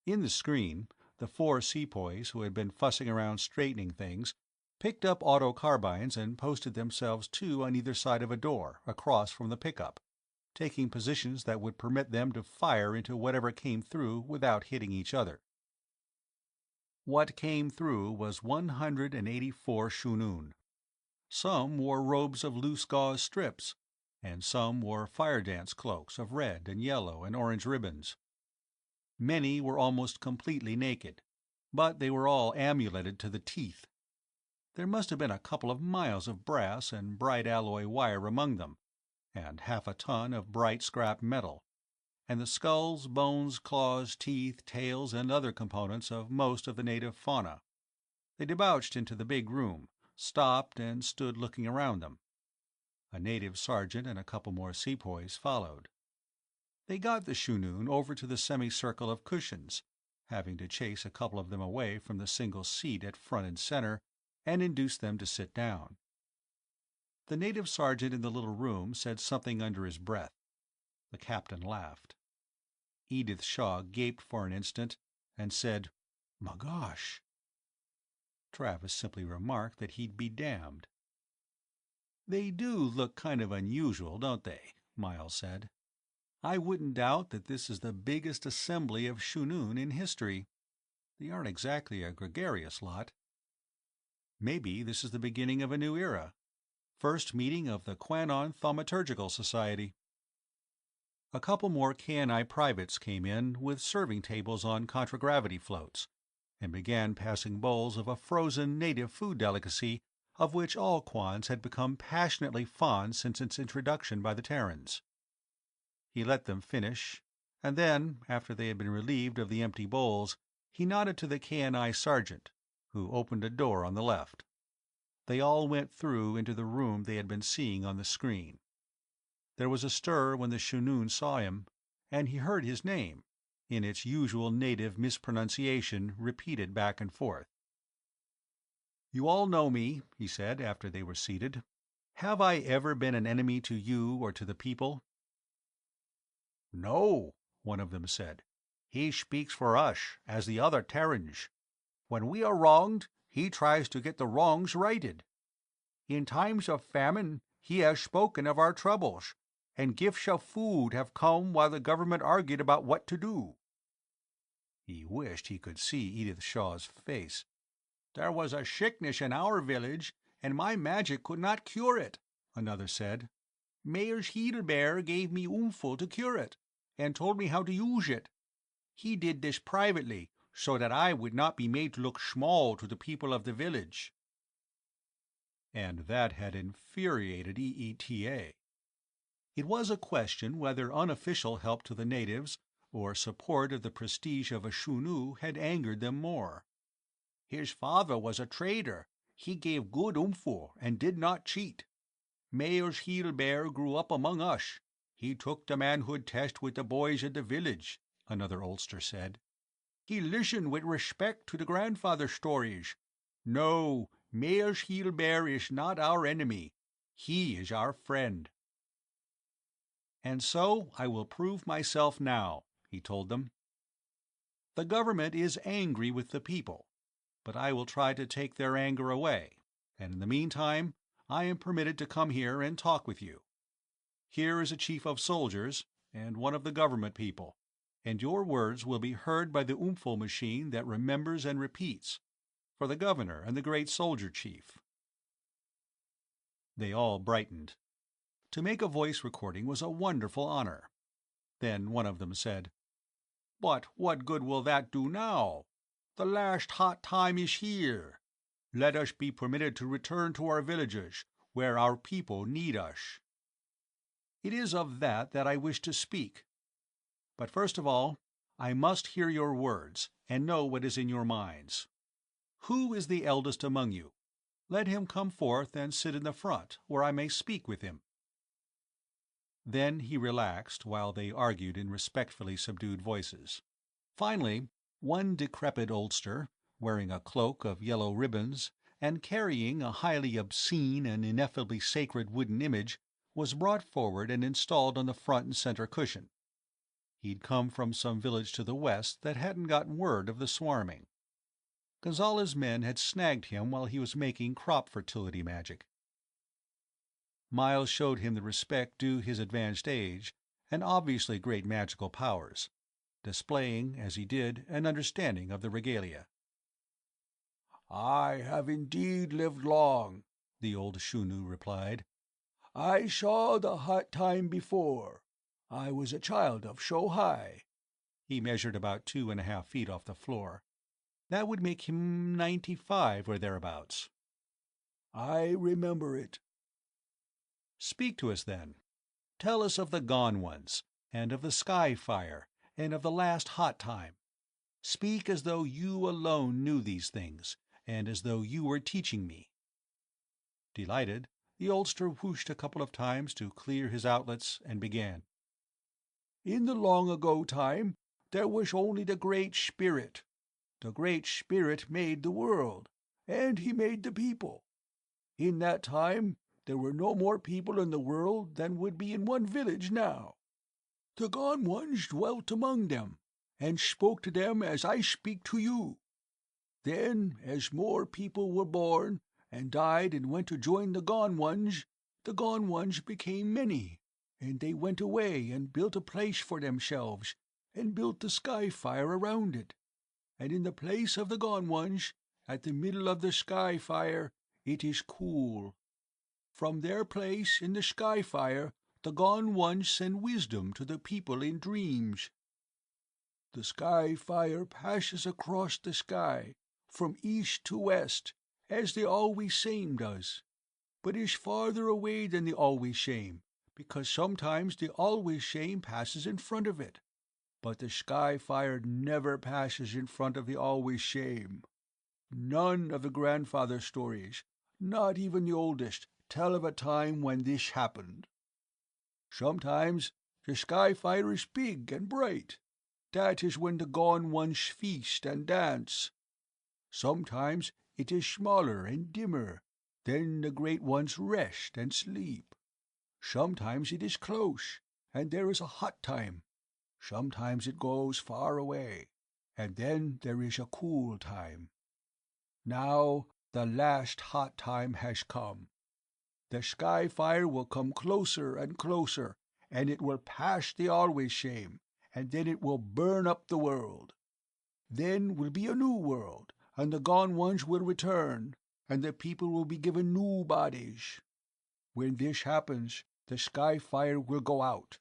In the screen, the 4 sepoys who had been fussing around straightening things picked up auto carbines and posted themselves 2 on either side of a door across from the pickup, taking positions that would permit them to fire into whatever came through without hitting each other. What came through was 184 Shunoon. Some wore robes of loose gauze strips, and some wore fire dance cloaks of red and yellow and orange ribbons. Many were almost completely naked, but they were all amuleted to the teeth. There must have been a couple of miles of brass and bright alloy wire among them, and half a ton of bright scrap metal, and the skulls, bones, claws, teeth, tails, and other components of most of the native fauna. They debouched into the big room, stopped, and stood looking around them. A native sergeant and a couple more sepoys followed. They got the Shunoon over to the semicircle of cushions, having to chase a couple of them away from the single seat at front and center, and induce them to sit down. The native sergeant in the little room said something under his breath. The captain laughed. Edith Shaw gaped for an instant and said, "My gosh." Travis simply remarked that he'd be damned. "They do look kind of unusual, don't they?" Miles said. "I wouldn't doubt that this is the biggest assembly of Shunoon in history. They aren't exactly a gregarious lot. Maybe this is the beginning of a new era. First meeting of the Quanon Thaumaturgical Society." A couple more KNI privates came in with serving tables on contragravity floats, and began passing bowls of a frozen native food delicacy of which all Quans had become passionately fond since its introduction by the Terrans. He let them finish, and then, after they had been relieved of the empty bowls, he nodded to the KNI sergeant, who opened a door on the left. They all went through into the room they had been seeing on the screen. There was a stir when the Shunoon saw him, and he heard his name, in its usual native mispronunciation, repeated back and forth. "You all know me," he said after they were seated. "Have I ever been an enemy to you or to the people?" "No," one of them said. "He speaks for us, as the other Terrans. When we are wronged, he tries to get the wrongs righted. In times of famine, he has spoken of our troubles, and gifts of food have come while the government argued about what to do." He wished he could see Edith Shaw's face. "There was a sickness in our village, and my magic could not cure it," another said. "Mayor's Bear gave me Oomphel to cure it, and told me how to use it. He did this privately, so that I would not be made to look small to the people of the village." And that had infuriated EETA. It was a question whether unofficial help to the natives or support of the prestige of a Shunu had angered them more. "His father was a trader. He gave good Oomphel and did not cheat. Mayor's Bear grew up among us. He took the manhood test with the boys of the village," another oldster said. "He listened with respect to the grandfather stories. No, Mayor's Bear is not our enemy. He is our friend." "And so I will prove myself now," he told them. "The government is angry with the people, but I will try to take their anger away, and in the meantime I am permitted to come here and talk with you. Here is a chief of soldiers, and one of the government people, and your words will be heard by the Oomphel machine that remembers and repeats, for the governor and the great soldier chief." They all brightened. To make a voice recording was a wonderful honor. Then one of them said, "But what good will that do now? The last hot time is here. Let us be permitted to return to our villages, where our people need us." "It is of that I wish to speak. But first of all, I must hear your words, and know what is in your minds. Who is the eldest among you? Let him come forth and sit in the front, where I may speak with him." Then he relaxed while they argued in respectfully subdued voices. Finally, one decrepit oldster, wearing a cloak of yellow ribbons and carrying a highly obscene and ineffably sacred wooden image, was brought forward and installed on the front and center cushion. He'd come from some village to the west that hadn't gotten word of the swarming. Gonzalez's men had snagged him while he was making crop fertility magic. Miles showed him the respect due his advanced age and obviously great magical powers, displaying, as he did, an understanding of the regalia. "I have indeed lived long," the old Shunu replied. "I saw the hot time before. I was a child of Shohai." He measured about 2.5 feet off the floor. That would make him 95 or thereabouts. "I remember it." "Speak to us, then. Tell us of the Gone Ones, and of the Sky Fire, and of the last hot time. Speak as though you alone knew these things, and as though you were teaching me." Delighted, the oldster whooshed a couple of times to clear his outlets and began. "In the long ago time, there was only the Great Spirit. The Great Spirit made the world, and he made the people. In that time, there were no more people in the world than would be in one village now. The Gone Ones dwelt among them, and spoke to them as I speak to you. Then, as more people were born, and died and went to join the Gone Ones became many, and they went away and built a place for themselves, and built the Sky Fire around it. And in the place of the Gone Ones, at the middle of the Sky Fire, it is cool. From their place in the Sky Fire, the Gone Ones send wisdom to the people in dreams. The Sky Fire passes across the sky, from east to west, as the Always Same does, but is farther away than the Always Same, because sometimes the Always Same passes in front of it. But the Sky Fire never passes in front of the Always Same. None of the grandfather stories, not even the oldest, tell of a time when this happened. Sometimes the Sky Fire is big and bright. That is when the Gone Ones feast and dance. Sometimes it is smaller and dimmer. Then the Great Ones rest and sleep. Sometimes it is close, and there is a hot time. Sometimes it goes far away, and then there is a cool time. Now the last hot time has come. The Sky Fire will come closer and closer, and it will pass the Always Same, and then it will burn up the world. Then will be a new world, and the gone ones will return, and the people will be given new bodies. When this happens, the sky fire will go out,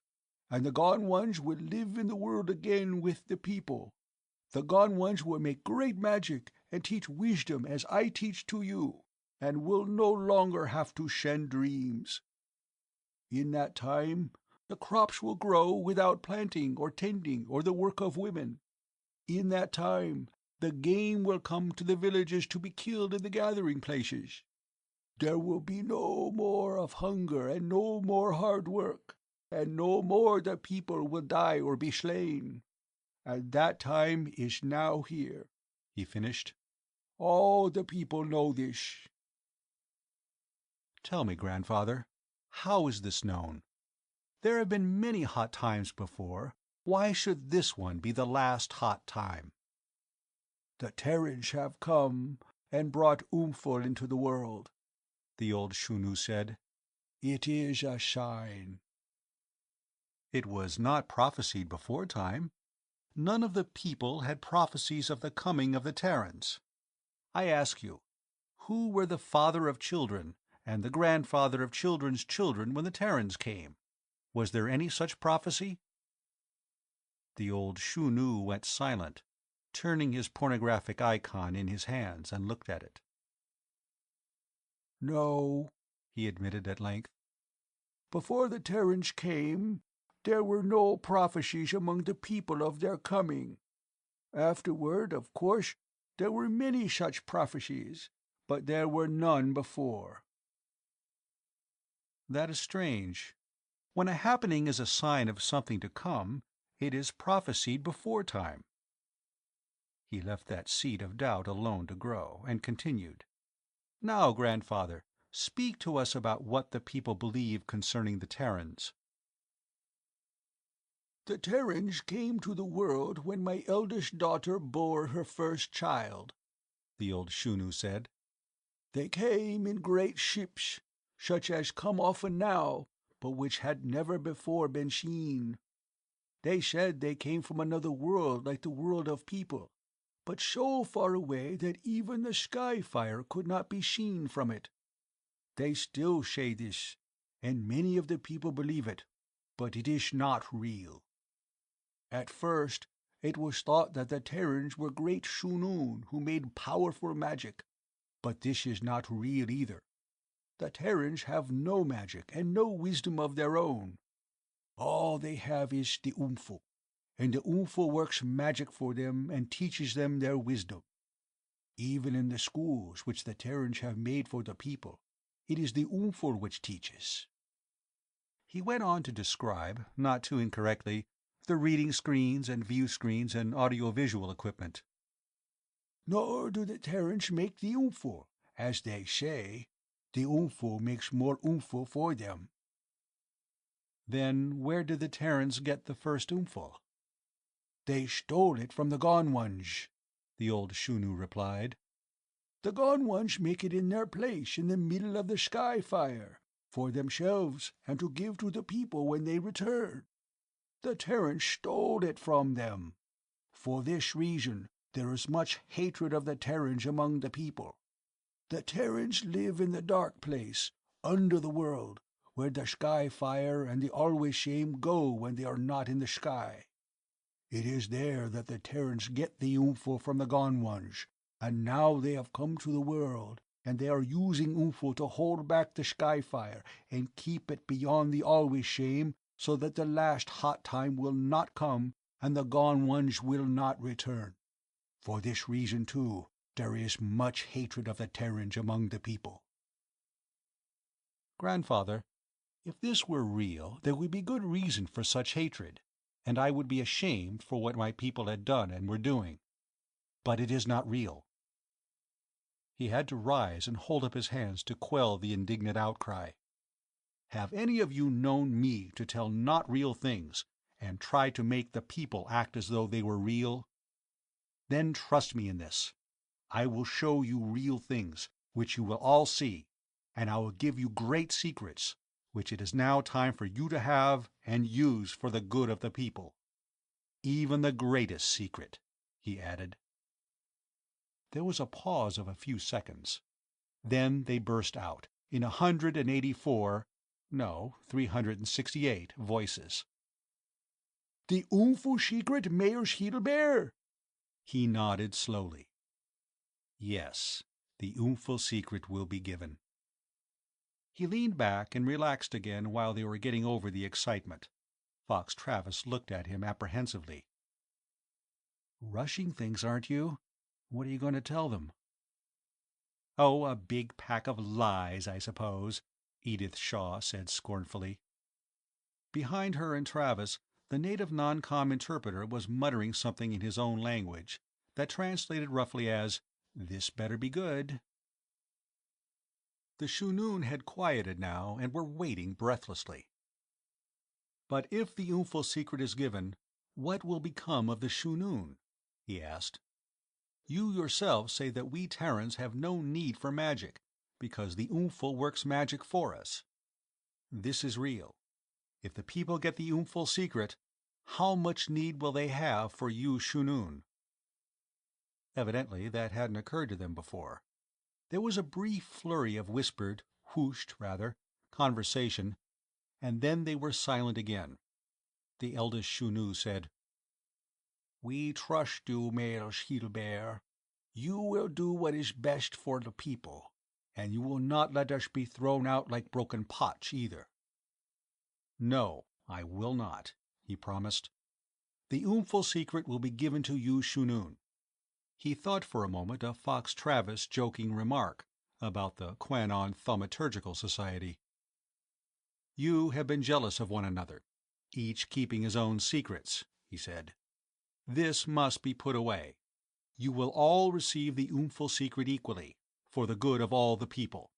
and the gone ones will live in the world again with the people. The gone ones will make great magic and teach wisdom as I teach to you, and will no longer have to shed dreams. In that time, the crops will grow without planting or tending or the work of women. In that time, the game will come to the villages to be killed in the gathering places. There will be no more of hunger and no more hard work, and no more the people will die or be slain. And that time is now here," he finished. "All the people know this." "Tell me, Grandfather, how is this known? There have been many hot times before. Why should this one be the last hot time?" "The Terrans have come and brought Oomphel into the world," the old Shunu said. "It is a sign." It was not prophesied before time. None of the people had prophecies of the coming of the Terrans. I ask you, who were the father of children and the grandfather of children's children when the Terrans came? Was there any such prophecy? The old Shunu went silent, turning his pornographic icon in his hands, and looked at it. "No," he admitted at length. "Before the Terrans came, there were no prophecies among the people of their coming. Afterward, of course, there were many such prophecies, but there were none before." That is strange. When a happening is a sign of something to come, it is prophesied before time. He left that seed of doubt alone to grow, and continued. "Now, Grandfather, speak to us about what the people believe concerning the Terrans." "The Terrans came to the world when my eldest daughter bore her first child," the old Shunu said. "They came in great ships, such as come often now, but which had never before been seen. They said they came from another world like the world of people, but so far away that even the sky fire could not be seen from it. They still say this, and many of the people believe it, but it is not real. At first, it was thought that the Terrans were great Shunun who made powerful magic, but this is not real either. The Terrans have no magic and no wisdom of their own. All they have is the Oomphel, and the Oomphel works magic for them and teaches them their wisdom. Even in the schools which the Terrans have made for the people, it is the Oomphel which teaches." He went on to describe, not too incorrectly, the reading screens and view screens and audiovisual equipment. "Nor do the Terrans make the Oomphel, as they say. The Oomphel makes more Oomphel for them." Then where did the Terrans get the first Oomphel? "They stole it from the Gone Ones," the old Shunu replied. "The Gone Ones make it in their place in the middle of the sky fire, for themselves and to give to the people when they return. The Terrans stole it from them. For this reason, there is much hatred of the Terrans among the people. The Terrans live in the dark place, under the world, where the sky fire and the always shame go when they are not in the sky. It is there that the Terrans get the Oomphel from the Gone Ones, and now they have come to the world, and they are using Oomphel to hold back the sky fire and keep it beyond the always shame, so that the last hot time will not come and the Gone Ones will not return. For this reason, too, there is much hatred of the Terrans among the people." "Grandfather, if this were real, there would be good reason for such hatred, and I would be ashamed for what my people had done and were doing. But it is not real." He had to rise and hold up his hands to quell the indignant outcry. "Have any of you known me to tell not real things and try to make the people act as though they were real? Then trust me in this. I will show you real things, which you will all see, and I will give you great secrets, which it is now time for you to have and use for the good of the people. Even the greatest secret," he added. There was a pause of a few seconds. Then they burst out, in 184, no, 368 voices. "The Oomphel secret, Mayor Bear?" He nodded slowly. Yes, the Oomphel secret will be given. He leaned back and relaxed again while they were getting over the excitement. Fox Travis looked at him apprehensively. "Rushing things, aren't you? What are you going to tell them?" "Oh, a big pack of lies, I suppose," Edith Shaw said scornfully. Behind her and Travis, the native non-com interpreter was muttering something in his own language that translated roughly as, "This better be good." The Shunun had quieted now and were waiting breathlessly. "But if the Oomphel secret is given, what will become of the Shunun?" he asked. "You yourselves say that we Terrans have no need for magic, because the Oomphel works magic for us. This is real. If the people get the Oomphel secret, how much need will they have for you Shunun?" Evidently that hadn't occurred to them before. There was a brief flurry of whispered, whooshed, rather, conversation, and then they were silent again. The eldest Shunu said, "We trust you, Mayor Bear. You will do what is best for the people, and you will not let us be thrown out like broken pots, either." "No, I will not," he promised. "The Oomphel secret will be given to you Shunun." He thought for a moment of Fox Travis' joking remark about the Quanon Thaumaturgical Society. "You have been jealous of one another, each keeping his own secrets," he said. "This must be put away. You will all receive the Oomphel secret equally, for the good of all the people.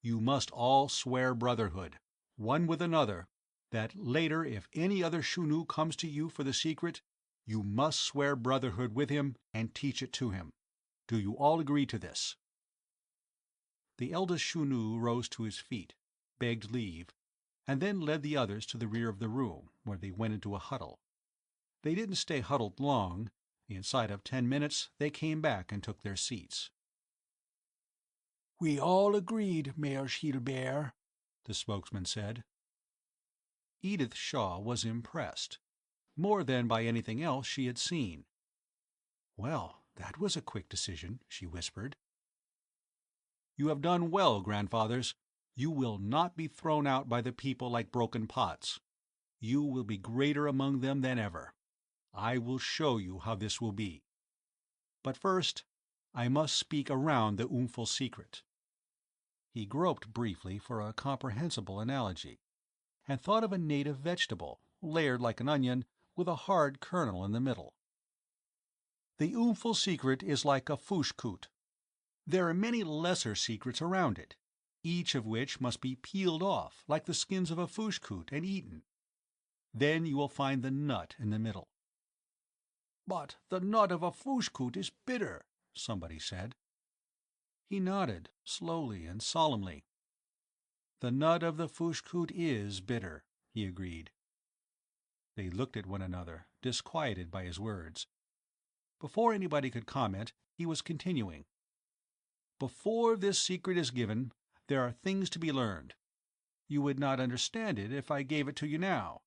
You must all swear brotherhood, one with another, that later if any other Shunu comes to you for the secret, you must swear brotherhood with him and teach it to him. Do you all agree to this?" The eldest Shunu rose to his feet, begged leave, and then led the others to the rear of the room, where they went into a huddle. They didn't stay huddled long. Inside of 10 minutes they came back and took their seats. "We all agreed, Mayor Bear," the spokesman said. Edith Shaw was impressed, more than by anything else she had seen. "Well, that was a quick decision," she whispered. "You have done well, grandfathers. You will not be thrown out by the people like broken pots. You will be greater among them than ever. I will show you how this will be. But first, I must speak around the Oomphel secret." He groped briefly for a comprehensible analogy, and thought of a native vegetable, layered like an onion, with a hard kernel in the middle. "The Oomphel secret is like a fushkut. There are many lesser secrets around it, each of which must be peeled off, like the skins of a fushkut, and eaten. Then you will find the nut in the middle." "But the nut of a fushkut is bitter," somebody said. He nodded, slowly and solemnly. "The nut of the fushkut is bitter," he agreed. They looked at one another, disquieted by his words. Before anybody could comment, he was continuing. "Before this secret is given, there are things to be learned. You would not understand it if I gave it to you now.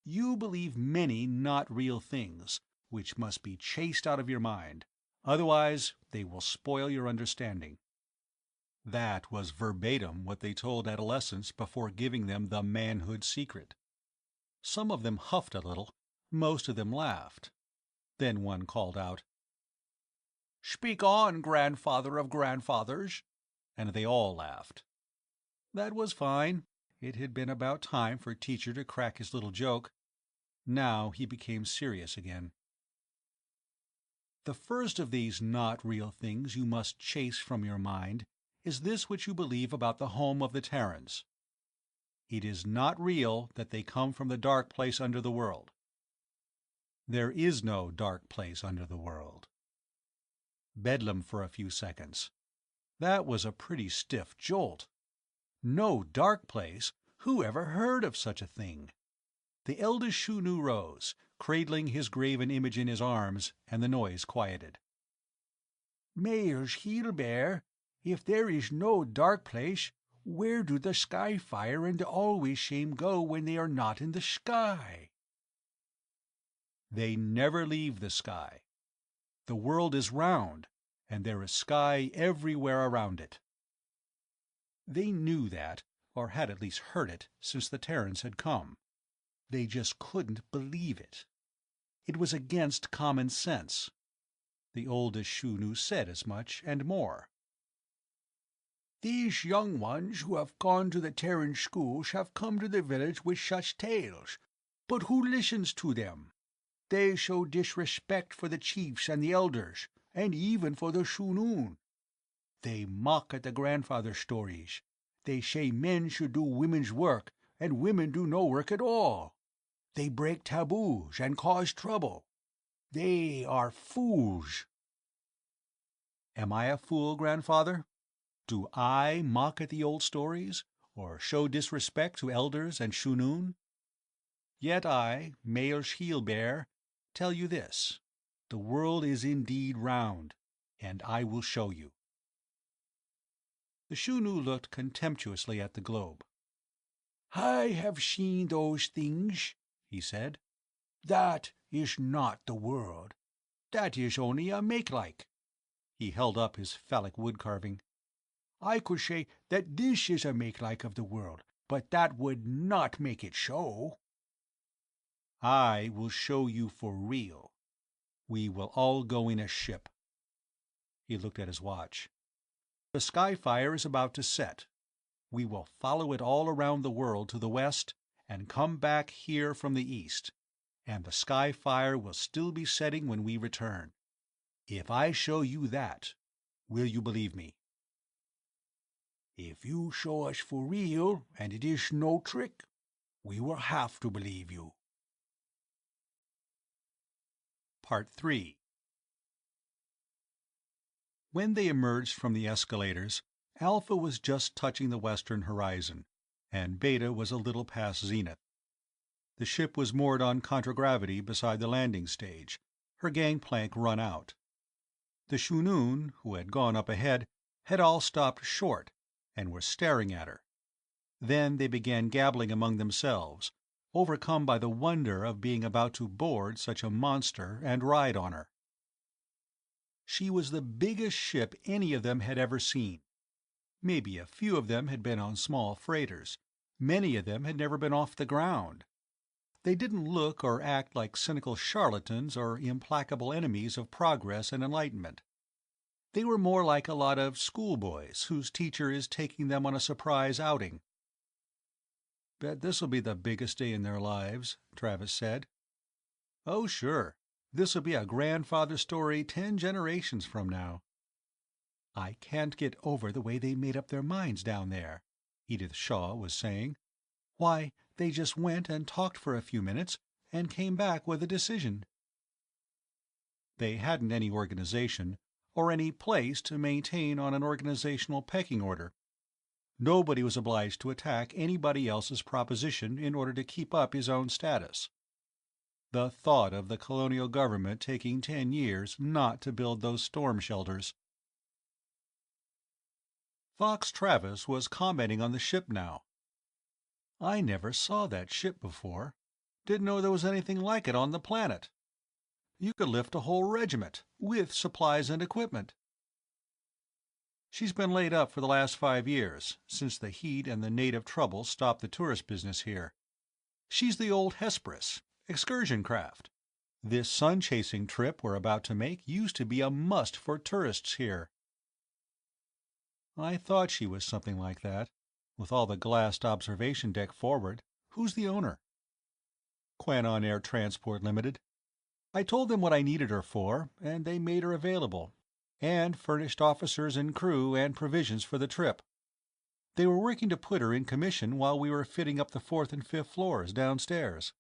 You believe many not real things, which must be chased out of your mind. Otherwise, they will spoil your understanding." That was verbatim what they told adolescents before giving them the manhood secret. Some of them huffed a little, most of them laughed. Then one called out, "Speak on, grandfather of grandfathers," and they all laughed. That was fine. It had been about time for Teacher to crack his little joke. Now he became serious again. "The first of these not real things you must chase from your mind is this which you believe about the home of the Terrans. It is not real that they come from the dark place under the world. There is no dark place under the world." Bedlam for a few seconds. That was a pretty stiff jolt. No dark place? Who ever heard of such a thing? The eldest Shunu rose, cradling his graven image in his arms, and the noise quieted. Mayor's heel bear, if there is no dark place, where do the sky-fire and the always shame go when they are not in the sky? They never leave the sky. The world is round, and there is sky everywhere around it. They knew that, or had at least heard it, since the Terrans had come. They just couldn't believe it. It was against common sense. The oldest Shunu said as much, and more. These young ones who have gone to the Terran schools have come to the village with such tales, but who listens to them? They show disrespect for the chiefs and the elders, and even for the Shunun. They mock at the grandfather stories. They say men should do women's work, and women do no work at all. They break taboos and cause trouble. They are fools. Am I a fool, grandfather? Do I mock at the old stories, or show disrespect to elders and Shunun? Yet I, Mayor's heel bear, tell you this: the world is indeed round, and I will show you. The Shunu looked contemptuously at the globe. I have seen those things, he said. That is not the world. That is only a make-like. He held up his phallic wood-carving. I could say that this is a make-like of the world, but that would not make it so. I will show you for real. We will all go in a ship. He looked at his watch. The sky-fire is about to set. We will follow it all around the world to the west and come back here from the east, and the sky-fire will still be setting when we return. If I show you that, will you believe me? If you show us for real, and it is no trick, we will have to believe you. Part 3. When they emerged from the escalators, Alpha was just touching the western horizon, and Beta was a little past zenith. The ship was moored on contragravity beside the landing stage, her gangplank run out. The Shunun, who had gone up ahead, had all stopped short, and were staring at her. Then they began gabbling among themselves, overcome by the wonder of being about to board such a monster and ride on her. She was the biggest ship any of them had ever seen. Maybe a few of them had been on small freighters. Many of them had never been off the ground. They didn't look or act like cynical charlatans or implacable enemies of progress and enlightenment. They were more like a lot of schoolboys whose teacher is taking them on a surprise outing. "Bet this'll be the biggest day in their lives," Travis said. "Oh, sure. This'll be a grandfather story 10 generations from now." "I can't get over the way they made up their minds down there," Edith Shaw was saying. "Why, they just went and talked for a few minutes and came back with a decision." They hadn't any organization, or any place to maintain on an organizational pecking order. Nobody was obliged to attack anybody else's proposition in order to keep up his own status. The thought of the colonial government taking 10 years not to build those storm shelters. Fox Travis was commenting on the ship now. "I never saw that ship before. Didn't know there was anything like it on the planet. You could lift a whole regiment, with supplies and equipment." "She's been laid up for the last 5 years, since the heat and the native trouble stopped the tourist business here. She's the old Hesperus, excursion craft. This sun-chasing trip we're about to make used to be a must for tourists here." "I thought she was something like that, with all the glassed observation deck forward. Who's the owner?" "Quanon Air Transport Limited. I told them what I needed her for, and they made her available, and furnished officers and crew and provisions for the trip. They were working to put her in commission while we were fitting up the 4th and 5th floors downstairs."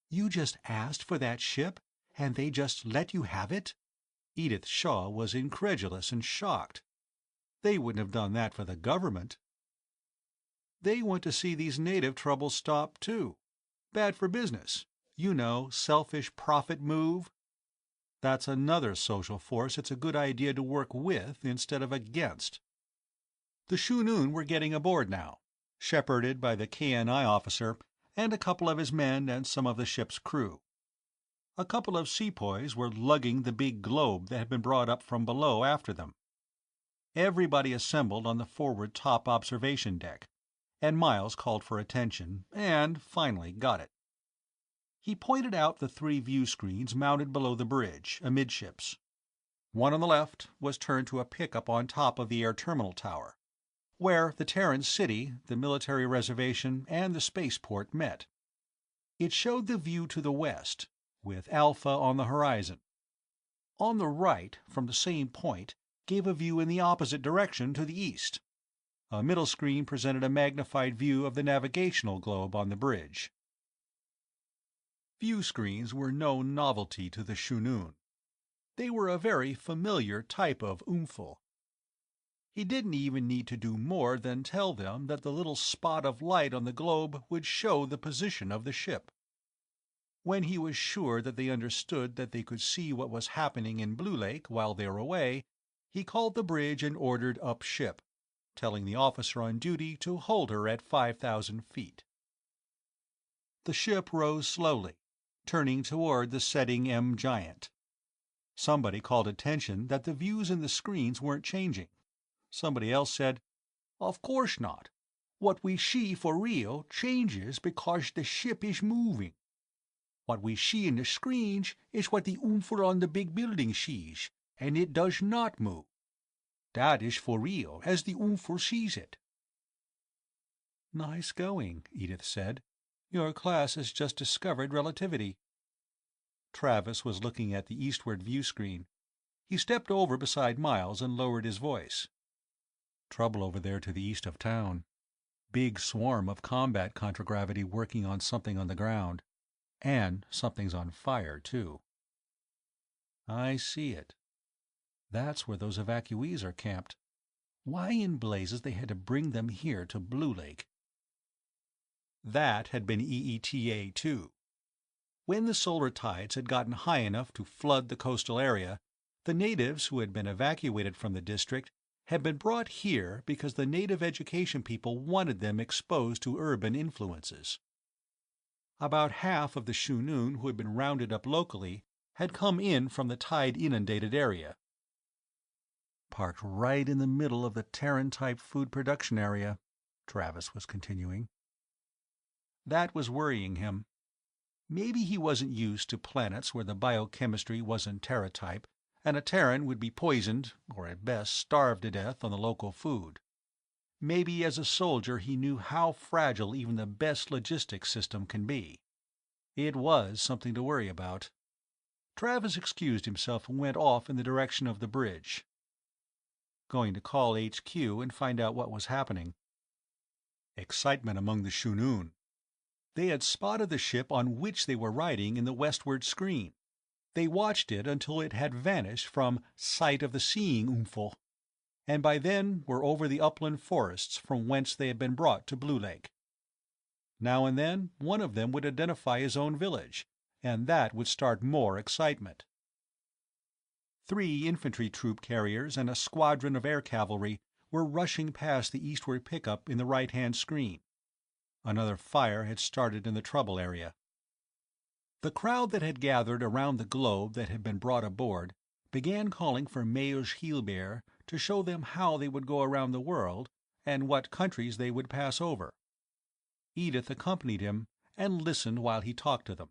"You just asked for that ship, and they just let you have it?" Edith Shaw was incredulous and shocked. "They wouldn't have done that for the government." "They want to see these native troubles stop, too. Bad for business. You know, selfish profit move." That's another social force it's a good idea to work with instead of against. The Shunun were getting aboard now, shepherded by the KNI officer and a couple of his men and some of the ship's crew. A couple of sepoys were lugging the big globe that had been brought up from below after them. Everybody assembled on the forward top observation deck, and Miles called for attention, and finally got it. He pointed out the 3 view screens mounted below the bridge, amidships. One on the left was turned to a pickup on top of the air terminal tower, where the Terran city, the military reservation, and the spaceport met. It showed the view to the west, with Alpha on the horizon. On the right, from the same point, gave a view in the opposite direction to the east. A middle screen presented a magnified view of the navigational globe on the bridge. View screens were no novelty to the Shunun. They were a very familiar type of Oomphel. He didn't even need to do more than tell them that the little spot of light on the globe would show the position of the ship. When he was sure that they understood that they could see what was happening in Blue Lake while they were away, he called the bridge and ordered up ship, telling the officer on duty to hold her at 5,000 feet. The ship rose slowly, turning toward the setting M giant. Somebody called attention that the views in the screens weren't changing. Somebody else said, "Of course not. What we see for real changes because the ship is moving. What we see in the screens is what the Oomphel on the big building sees, and it does not move. That is for real, as the Oomphel sees it." "Nice going," Edith said. "Your class has just discovered relativity." Travis was looking at the eastward view screen. He stepped over beside Miles and lowered his voice. "Trouble over there to the east of town. Big swarm of combat contragravity working on something on the ground. And something's on fire, too." "I see it. That's where those evacuees are camped. Why in blazes they had to bring them here to Blue Lake?" That had been EETA, too. When the solar tides had gotten high enough to flood the coastal area, the natives who had been evacuated from the district had been brought here because the native education people wanted them exposed to urban influences. About half of the Shunun who had been rounded up locally had come in from the tide-inundated area. "Parked right in the middle of the Terran-type food production area," Travis was continuing. That was worrying him. Maybe he wasn't used to planets where the biochemistry wasn't Terra-type, and a Terran would be poisoned, or at best starved to death on the local food. Maybe as a soldier he knew how fragile even the best logistics system can be. It was something to worry about. Travis excused himself and went off in the direction of the bridge. Going to call HQ and find out what was happening. Excitement among the Shunun. They had spotted the ship on which they were riding in the westward screen. They watched it until it had vanished from sight of the seeing Oomphel, and by then were over the upland forests from whence they had been brought to Blue Lake. Now and then one of them would identify his own village, and that would start more excitement. 3 infantry troop carriers and a squadron of air cavalry were rushing past the eastward pickup in the right-hand screen. Another fire had started in the trouble area. The crowd that had gathered around the globe that had been brought aboard began calling for Mayor Hilbeer to show them how they would go around the world and what countries they would pass over. Edith accompanied him and listened while he talked to them.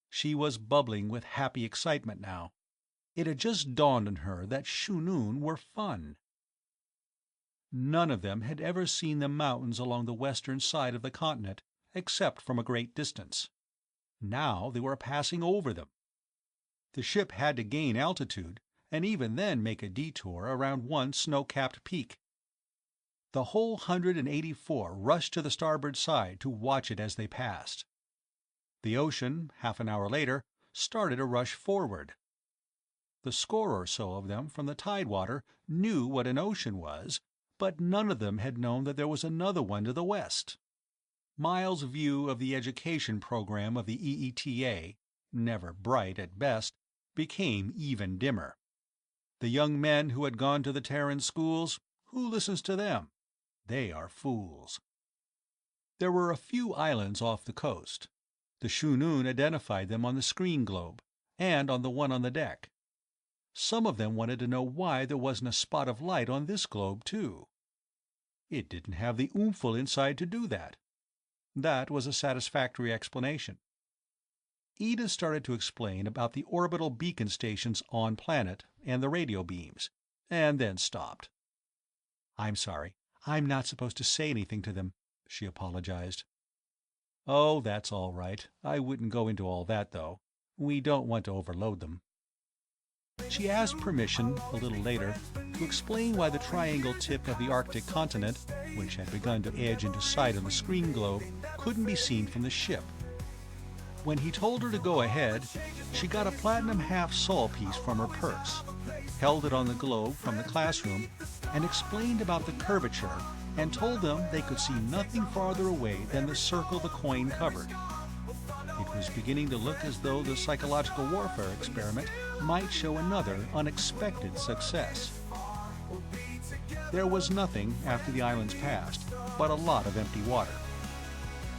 She was bubbling with happy excitement now. It had just dawned on her that Shunun were fun. None of them had ever seen the mountains along the western side of the continent, except from a great distance. Now they were passing over them. The ship had to gain altitude, and even then make a detour around one snow-capped peak. The whole 184 rushed to the starboard side to watch it as they passed. The ocean, half an hour later, started a rush forward. The score or so of them from the tidewater knew what an ocean was, but none of them had known that there was another one to the west. Miles' view of the education program of the EETA, never bright at best, became even dimmer. The young men who had gone to the Terran schools, who listens to them? They are fools. There were a few islands off the coast. The Shunun identified them on the screen globe, and on the one on the deck. Some of them wanted to know why there wasn't a spot of light on this globe, too. It didn't have the Oomphel inside to do that. That was a satisfactory explanation. Edith started to explain about the orbital beacon stations on planet and the radio beams, and then stopped. "I'm sorry, I'm not supposed to say anything to them," she apologized. "Oh, that's all right. I wouldn't go into all that, though. We don't want to overload them." She asked permission, a little later, to explain why the triangle tip of the Arctic continent, which had begun to edge into sight on the screen globe, couldn't be seen from the ship. When he told her to go ahead, she got a platinum half-sol piece from her purse, held it on the globe from the classroom, and explained about the curvature, and told them they could see nothing farther away than the circle the coin covered. It was beginning to look as though the psychological warfare experiment might show another unexpected success. There was nothing after the islands passed, but a lot of empty water.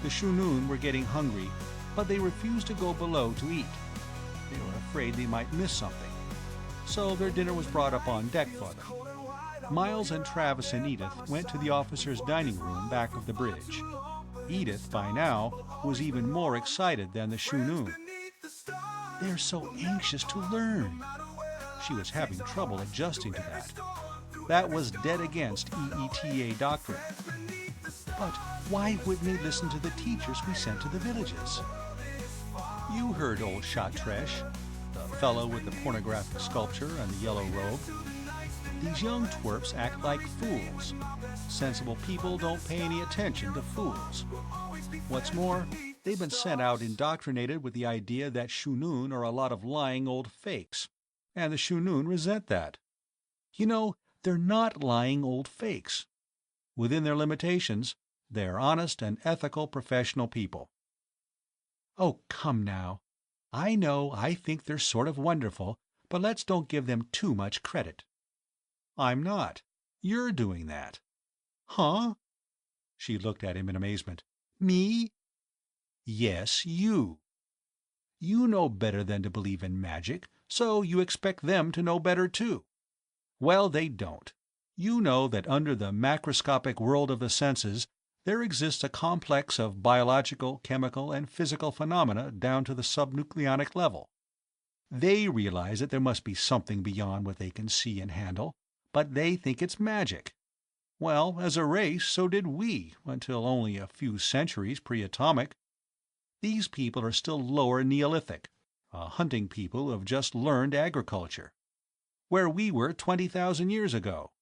The Shunun were getting hungry, but they refused to go below to eat. They were afraid they might miss something. So their dinner was brought up on deck for them. Miles and Travis and Edith went to the officers' dining room back of the bridge. Edith, by now, was even more excited than the Shunun. They're so anxious to learn. She was having trouble adjusting to that. That was dead against EETA doctrine. But why wouldn't they listen to the teachers we sent to the villages? You heard old Shot Tresh, the fellow with the pornographic sculpture and the yellow robe. These young twerps act like fools. Sensible people don't pay any attention to fools. What's more, they've been sent out indoctrinated with the idea that Shunun are a lot of lying old fakes, and the Shunun resent that. You know, they're not lying old fakes. Within their limitations, they're honest and ethical professional people. Oh, come now. I know I think they're sort of wonderful, but let's don't give them too much credit. I'm not. You're doing that. Huh? She looked at him in amazement. Me? Yes, you. You know better than to believe in magic, so you expect them to know better too. Well, they don't. You know that under the macroscopic world of the senses, there exists a complex of biological, chemical, and physical phenomena down to the subnucleonic level. They realize that there must be something beyond what they can see and handle, but they think it's magic. Well, as a race, so did we, until only a few centuries pre-atomic. These people are still lower Neolithic, a hunting people who have just learned agriculture, where we were 20,000 years ago.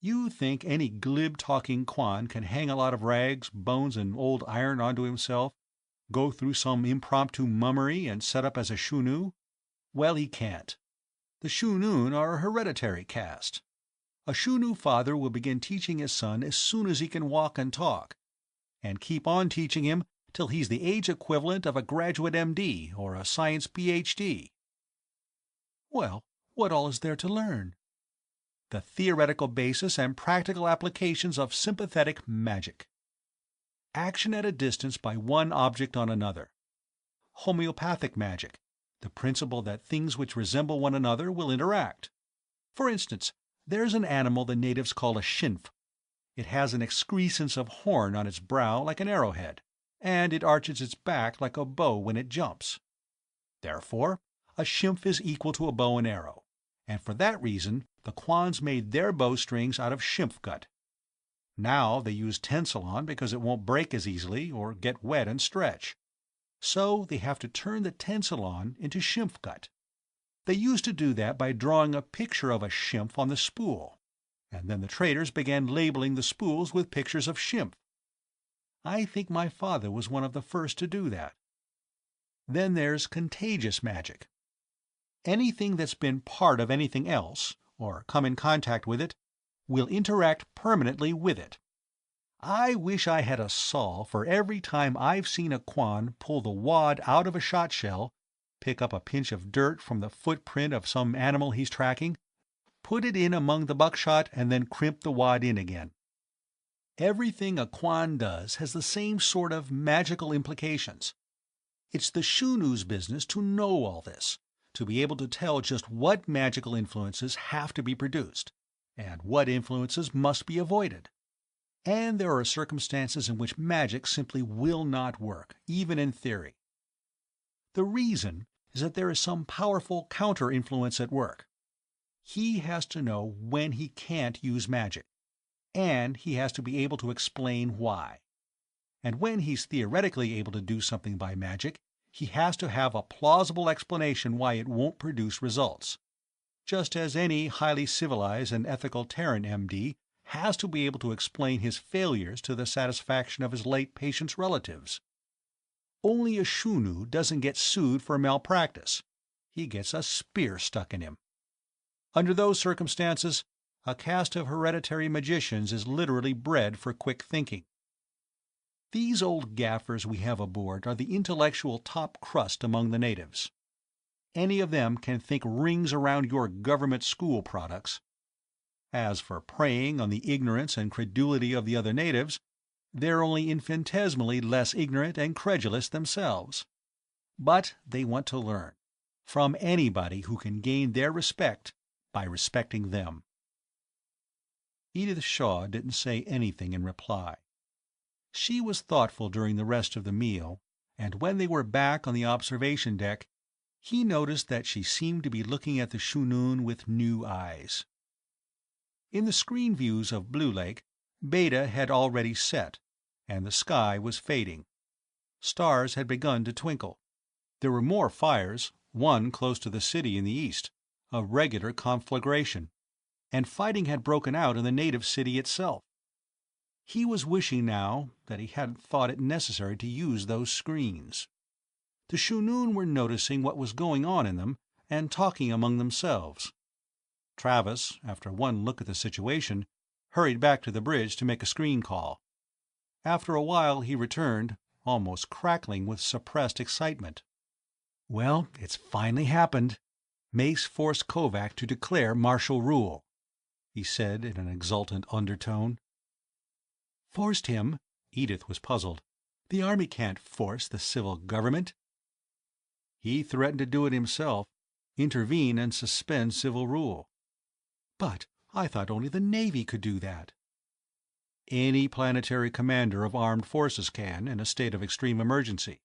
You think any glib-talking Quan can hang a lot of rags, bones, and old iron onto himself, go through some impromptu mummery, and set up as a Shunu? Well, he can't. The Shunun are a hereditary caste. A Shunu father will begin teaching his son as soon as he can walk and talk, and keep on teaching him till he's the age equivalent of a graduate MD or a science PhD. Well, what all is there to learn? The theoretical basis and practical applications of sympathetic magic. Action at a distance by one object on another. Homeopathic magic, the principle that things which resemble one another will interact. For instance, there's an animal the natives call a shinf. It has an excrescence of horn on its brow like an arrowhead, and it arches its back like a bow when it jumps. Therefore, a shinf is equal to a bow and arrow, and for that reason the Quans made their bowstrings out of shinf gut. Now they use tensilon because it won't break as easily or get wet and stretch. So they have to turn the tensilon into shinf gut. They used to do that by drawing a picture of a shinf on the spool, and then the traders began labeling the spools with pictures of shinf. I think my father was one of the first to do that. Then there's contagious magic. Anything that's been part of anything else, or come in contact with it, will interact permanently with it. I wish I had a sol for every time I've seen a Quan pull the wad out of a shot shell, pick up a pinch of dirt from the footprint of some animal he's tracking, put it in among the buckshot, and then crimp the wad in again. Everything a Quan does has the same sort of magical implications. It's the Shunu's business to know all this, to be able to tell just what magical influences have to be produced, and what influences must be avoided. And there are circumstances in which magic simply will not work, even in theory. The reason is that there is some powerful counter-influence at work. He has to know when he can't use magic, and he has to be able to explain why. And when he's theoretically able to do something by magic, he has to have a plausible explanation why it won't produce results. Just as any highly civilized and ethical Terran MD has to be able to explain his failures to the satisfaction of his late patient's relatives. Only a Shunu doesn't get sued for malpractice. He gets a spear stuck in him. Under those circumstances, a caste of hereditary magicians is literally bred for quick thinking. These old gaffers we have aboard are the intellectual top crust among the natives. Any of them can think rings around your government school products. As for preying on the ignorance and credulity of the other natives, they're only infinitesimally less ignorant and credulous themselves. But they want to learn, from anybody who can gain their respect by respecting them. Edith Shaw didn't say anything in reply. She was thoughtful during the rest of the meal, and when they were back on the observation deck, he noticed that she seemed to be looking at the Shunun with new eyes. In the screen views of Blue Lake, Beta had already set, and the sky was fading. Stars had begun to twinkle. There were more fires, one close to the city in the east, a regular conflagration, and fighting had broken out in the native city itself. He was wishing now that he hadn't thought it necessary to use those screens. The Shunun were noticing what was going on in them and talking among themselves. Travis, after one look at the situation, hurried back to the bridge to make a screen call. After a while he returned, almost crackling with suppressed excitement. "Well, it's finally happened. Mace forced Kovac to declare martial rule," he said in an exultant undertone. "Forced him?" Edith was puzzled. "The army can't force the civil government." "He threatened to do it himself, intervene and suspend civil rule." "But I thought only the Navy could do that." "Any planetary commander of armed forces can, in a state of extreme emergency.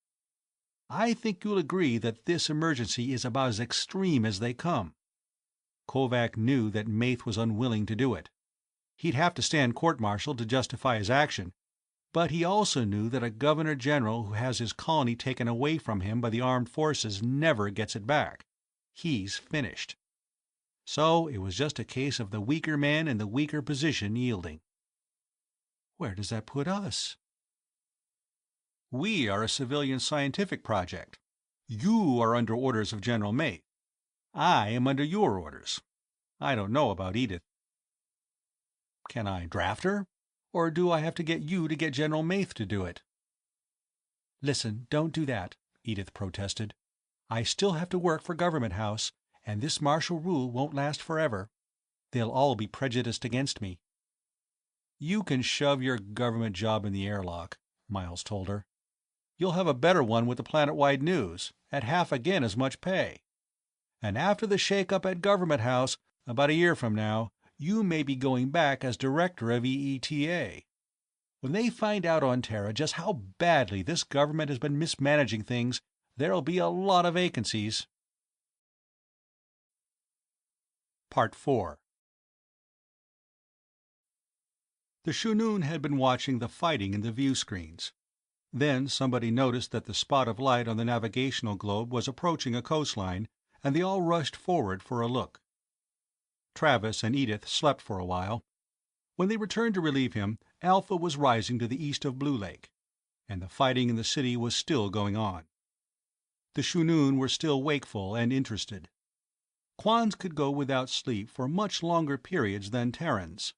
I think you'll agree that this emergency is about as extreme as they come. Kovac knew that Maith was unwilling to do it. He'd have to stand court-martial to justify his action, but he also knew that a governor-general who has his colony taken away from him by the armed forces never gets it back. He's finished. So it was just a case of the weaker man in the weaker position yielding." "Where does that put us?" "We are a civilian scientific project. You are under orders of General Maith. I am under your orders. I don't know about Edith." "Can I draft her? Or do I have to get you to get General Maith to do it?" "Listen, don't do that," Edith protested. "I still have to work for Government House, and this martial rule won't last forever. They'll all be prejudiced against me." "You can shove your government job in the airlock," Miles told her. "You'll have a better one with the Planet-Wide News, at half again as much pay. And after the shake-up at Government House, about a year from now, you may be going back as director of EETA. When they find out on Terra just how badly this government has been mismanaging things, there'll be a lot of vacancies." Part 4. The Shunun had been watching the fighting in the view screens. Then somebody noticed that the spot of light on the navigational globe was approaching a coastline, and they all rushed forward for a look. Travis and Edith slept for a while. When they returned to relieve him, Alpha was rising to the east of Blue Lake, and the fighting in the city was still going on. The Shunun were still wakeful and interested. Quans could go without sleep for much longer periods than Terrans.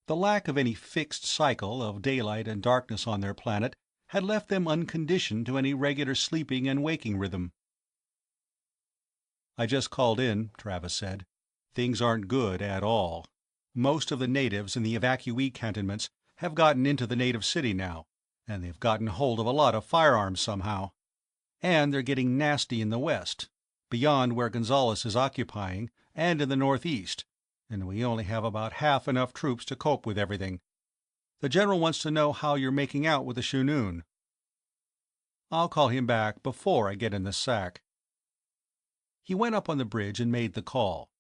The lack of any fixed cycle of daylight and darkness on their planet had left them unconditioned to any regular sleeping and waking rhythm. "I just called in," Travis said. "Things aren't good at all. Most of the natives in the evacuee cantonments have gotten into the native city now, and they've gotten hold of a lot of firearms somehow. And they're getting nasty in the west, beyond where Gonzales is occupying, and in the northeast, and we only have about half enough troops to cope with everything. The general wants to know how you're making out with the Shunoon." "I'll call him back before I get in the sack." He went up on the bridge and made the call.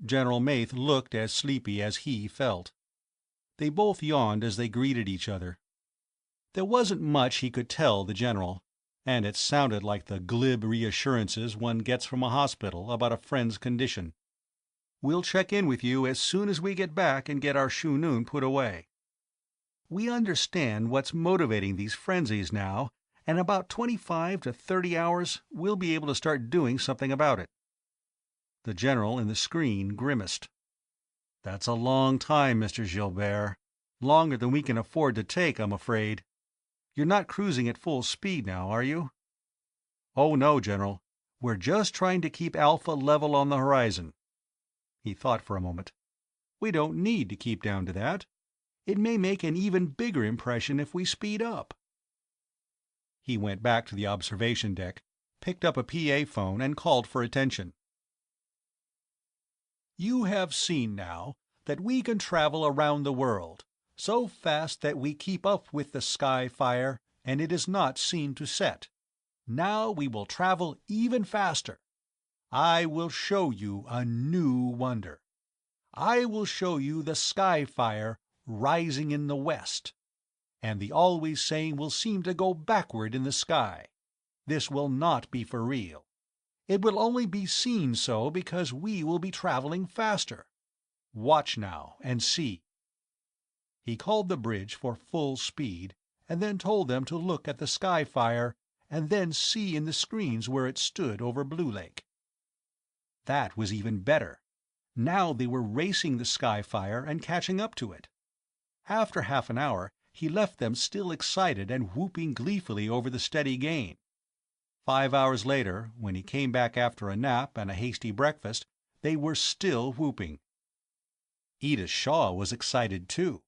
General Maith looked as sleepy as he felt. They both yawned as they greeted each other. There wasn't much he could tell the general, and it sounded like the glib reassurances one gets from a hospital about a friend's condition. "We'll check in with you as soon as we get back and get our Shunoon put away. We understand what's motivating these frenzies now, and in about 25 to 30 hours we'll be able to start doing something about it." The general in the screen grimaced. "That's a long time, Mr. Gilbert. Longer than we can afford to take, I'm afraid. You're not cruising at full speed now, are you?" "Oh, no, General. We're just trying to keep Alpha level on the horizon." He thought for a moment. "We don't need to keep down to that. It may make an even bigger impression if we speed up." He went back to the observation deck, picked up a PA phone, and called for attention. "You have seen now that we can travel around the world, so fast that we keep up with the sky fire, and it is not seen to set. Now we will travel even faster. I will show you a new wonder. I will show you the sky fire rising in the west. And the always saying will seem to go backward in the sky. This will not be for real. It will only be seen so because we will be traveling faster. Watch now and see." He called the bridge for full speed, and then told them to look at the sky fire and then see in the screens where it stood over Blue Lake. That was even better. Now they were racing the sky fire and catching up to it. After half an hour, he left them still excited and whooping gleefully over the steady gain. 5 hours later, when he came back after a nap and a hasty breakfast, they were still whooping. Edith Shaw was excited too.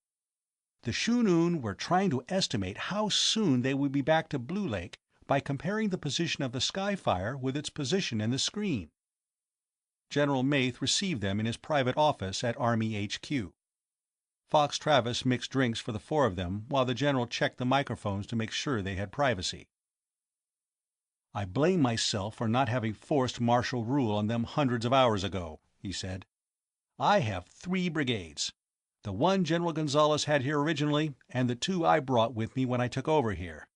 The Shunoon were trying to estimate how soon they would be back to Blue Lake by comparing the position of the sky fire with its position in the screen. General Maith received them in his private office at Army HQ. Fox Travis mixed drinks for the four of them while the general checked the microphones to make sure they had privacy. "I blame myself for not having forced martial rule on them hundreds of hours ago," he said. "I have 3 brigades. The one General Gonzales had here originally, and the 2 I brought with me when I took over here.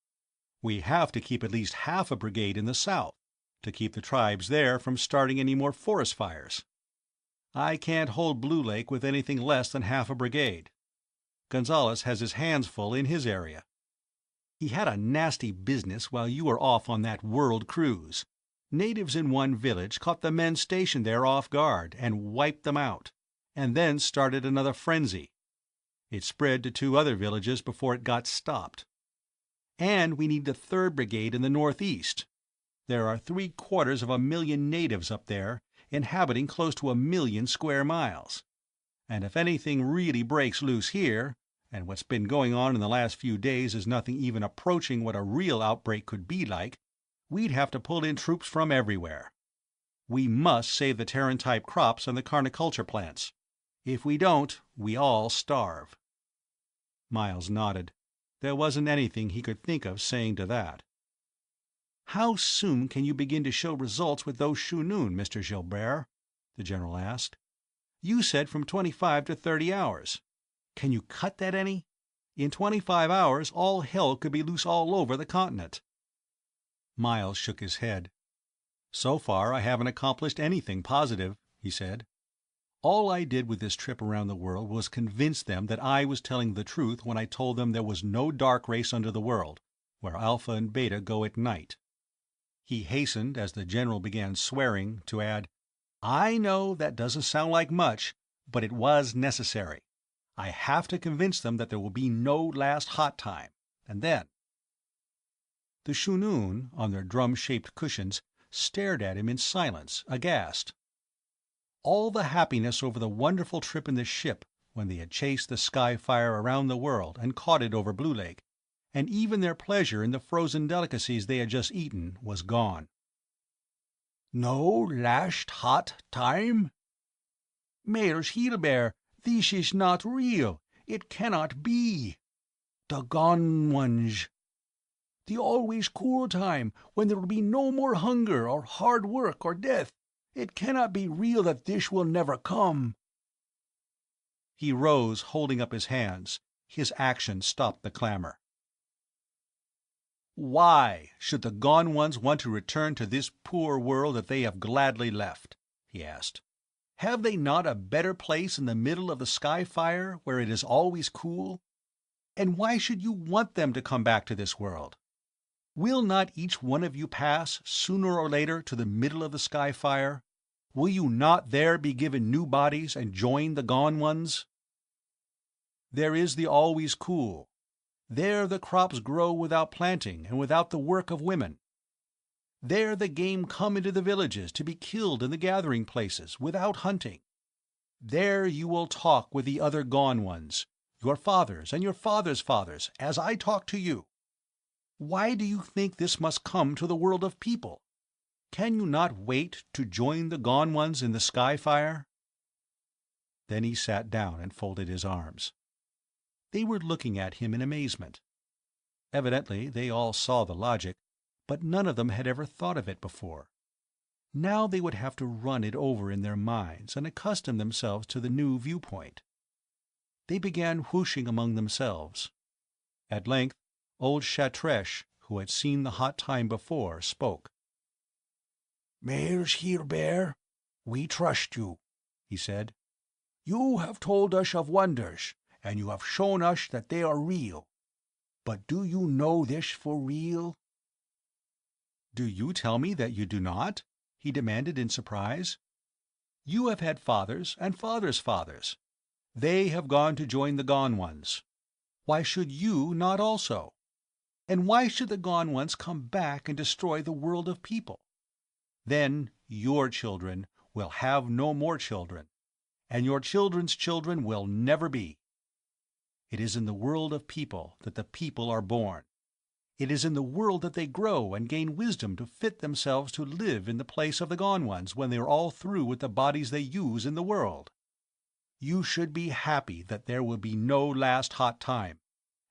We have to keep at least half a brigade in the south, to keep the tribes there from starting any more forest fires. I can't hold Blue Lake with anything less than half a brigade. Gonzales has his hands full in his area. He had a nasty business while you were off on that world cruise. Natives in one village caught the men stationed there off guard and wiped them out, and then started another frenzy. It spread to 2 other villages before it got stopped. And we need the 3rd Brigade in the northeast. There are 750,000 natives up there, inhabiting close to 1,000,000 square miles. And if anything really breaks loose here, and what's been going on in the last few days is nothing even approaching what a real outbreak could be like, we'd have to pull in troops from everywhere. We must save the Terran-type crops and the carniculture plants. If we don't, we all starve." Miles nodded. There wasn't anything he could think of saying to that. "How soon can you begin to show results with those Shunoon, Mr. Gilbert?" the general asked. "You said from 25 to 30 hours. Can you cut that any? In 25 hours, all hell could be loose all over the continent." Miles shook his head. "So far, I haven't accomplished anything positive," he said. "All I did with this trip around the world was convince them that I was telling the truth when I told them there was no dark race under the world, where Alpha and Beta go at night." He hastened, as the general began swearing, to add, "I know that doesn't sound like much, but it was necessary. I have to convince them that there will be no last hot time, and then—" The Shunoon, on their drum-shaped cushions, stared at him in silence, aghast. All the happiness over the wonderful trip in the ship, when they had chased the sky-fire around the world and caught it over Blue Lake, and even their pleasure in the frozen delicacies they had just eaten, was gone. "No last hot time? Mayor's Heel-Bear, this is not real. It cannot be. The gone ones. The always cool time, when there will be no more hunger or hard work or death. It cannot be real that this will never come." He rose, holding up his hands. His action stopped the clamor. "Why should the Gone Ones want to return to this poor world that they have gladly left?" he asked. "Have they not a better place in the middle of the sky-fire, where it is always cool? And why should you want them to come back to this world? Will not each one of you pass, sooner or later, to the middle of the sky-fire? Will you not there be given new bodies and join the Gone Ones? There is the always cool. There the crops grow without planting and without the work of women. There the game come into the villages to be killed in the gathering places without hunting. There you will talk with the other Gone Ones, your fathers and your fathers' fathers, as I talk to you. Why do you think this must come to the world of people? Can you not wait to join the Gone Ones in the sky-fire?" Then he sat down and folded his arms. They were looking at him in amazement. Evidently they all saw the logic, but none of them had ever thought of it before. Now they would have to run it over in their minds and accustom themselves to the new viewpoint. They began whooshing among themselves. At length, old Shatresh, who had seen the hot time before, spoke. "Mayor's Heel-Bear, we trust you," he said. "You have told us of wonders, and you have shown us that they are real. But do you know this for real?" "Do you tell me that you do not?" he demanded in surprise. "You have had fathers and fathers' fathers. They have gone to join the Gone Ones. Why should you not also? And why should the Gone Ones come back and destroy the world of people? Then your children will have no more children, and your children's children will never be. It is in the world of people that the people are born. It is in the world that they grow and gain wisdom to fit themselves to live in the place of the Gone Ones when they are all through with the bodies they use in the world. You should be happy that there will be no last hot time,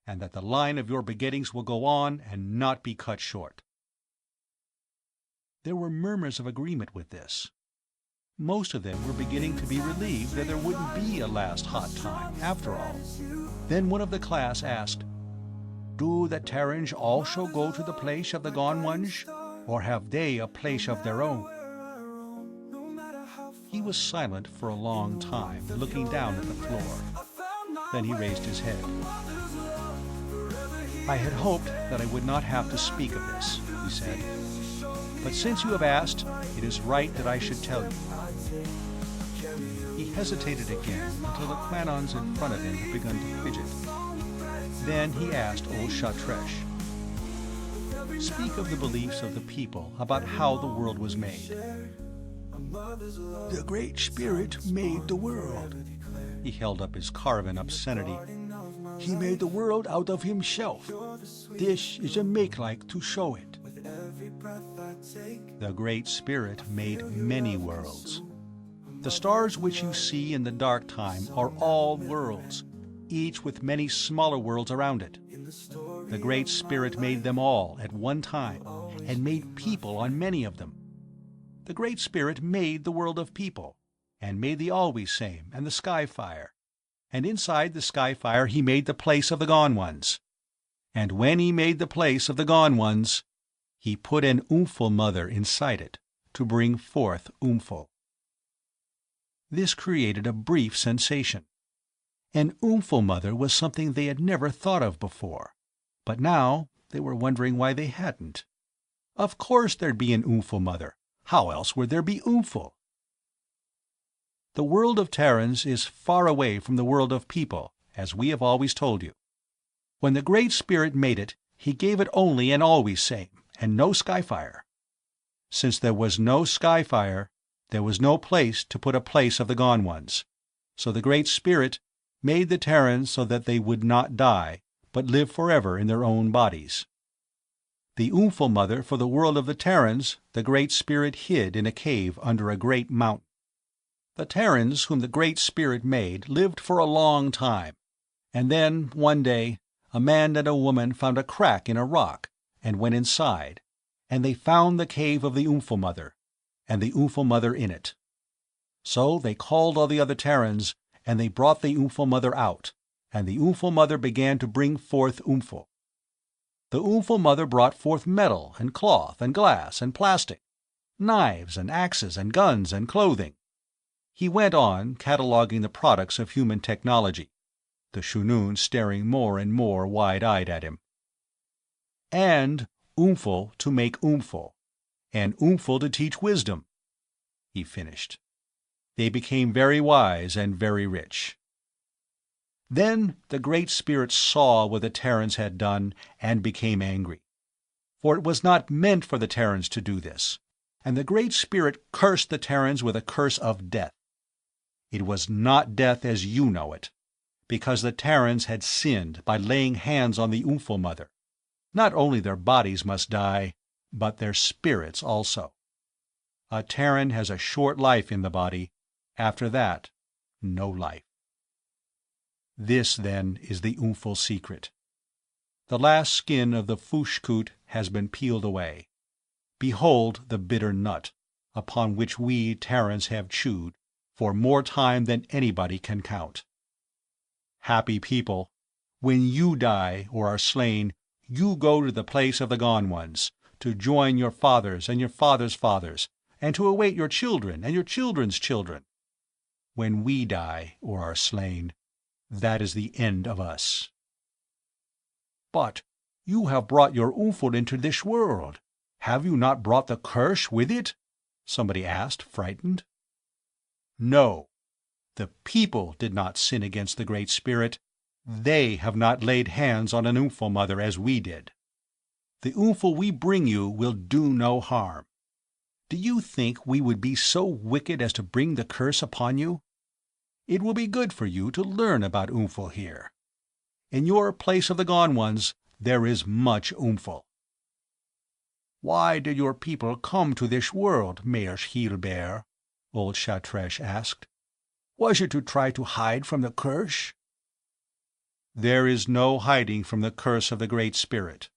and that the line of your beginnings will go on and not be cut short." There were murmurs of agreement with this. Most of them were beginning to be relieved that there wouldn't be a last hot time, after all. Then one of the class asked, "Do the Terrans also go to the place of the Gone Ones, or have they a place of their own?" He was silent for a long time, looking down at the floor. Then he raised his head. "I had hoped that I would not have to speak of this," he said. "But since you have asked, it is right that I should tell you." He hesitated again until the Clanons in front of him had begun to fidget. Then he asked old Shatresh, "Speak of the beliefs of the people about how the world was made." "The Great Spirit made the world." He held up his carven obscenity. "He made the world out of himself. This is a make-like to show it." "The Great Spirit made many worlds. The stars which you see in the dark time are all worlds, each with many smaller worlds around it. The Great Spirit made them all at one time, and made people on many of them. The Great Spirit made the world of people, and made the Always Same and the Sky-Fire, and inside the Sky-Fire he made the place of the Gone Ones. And when he made the place of the Gone Ones, he put an Oomphel mother inside it to bring forth Oomphel." This created a brief sensation. An Oomphel mother was something they had never thought of before, but now they were wondering why they hadn't. Of course there'd be an Oomphel mother. How else would there be Oomphel? The world of Terrans is far away from the world of people, as we have always told you. When the Great Spirit made it, he gave it only an Always Same, and no Skyfire. Since there was no sky fire, there was no place to put a place of the gone ones. So the Great Spirit made the Terrans so that they would not die, but live forever in their own bodies. The Oomphel mother for the world of the Terrans the Great Spirit hid in a cave under a great mountain. The Terrans whom the Great Spirit made lived for a long time, and then, one day, a man and a woman found a crack in a rock, and went inside, and they found the cave of the Oomphel mother, and the Oomphel mother in it. So they called all the other Terrans, and they brought the Oomphel mother out, and the Oomphel mother began to bring forth Oomphel. The Oomphel mother brought forth metal and cloth and glass and plastic, knives and axes and guns and clothing. He went on, cataloguing the products of human technology, the Shunoon staring more and more wide-eyed at him. And Oomphel to make Oomphel, and Oomphel to teach wisdom, he finished. They became very wise and very rich. Then the Great Spirit saw what the Terrans had done and became angry. For it was not meant for the Terrans to do this, and the Great Spirit cursed the Terrans with a curse of death. It was not death as you know it, because the Terrans had sinned by laying hands on the Oomphel mother. Not only their bodies must die, but their spirits also. A Terran has a short life in the body. After that, no life. This, then, is the Oomphel secret. The last skin of the Fushkut has been peeled away. Behold the bitter nut, upon which we Terrans have chewed, for more time than anybody can count. Happy people, when you die or are slain, you go to the place of the gone ones, to join your fathers and your fathers' fathers, and to await your children and your children's children. When we die or are slain, that is the end of us. But you have brought your Oomphel into this world. Have you not brought the curse with it? Somebody asked, frightened. No, the people did not sin against the Great Spirit. They have not laid hands on an Oomphel mother as we did. The Oomphel we bring you will do no harm. Do you think we would be so wicked as to bring the curse upon you? It will be good for you to learn about Oomphel here. In your place of the gone ones, there is much Oomphel. Why did your people come to this world, Mayor Heelbear? Old Shatresh asked. Was it to try to hide from the curse? There is no hiding from the curse of the Great Spirit.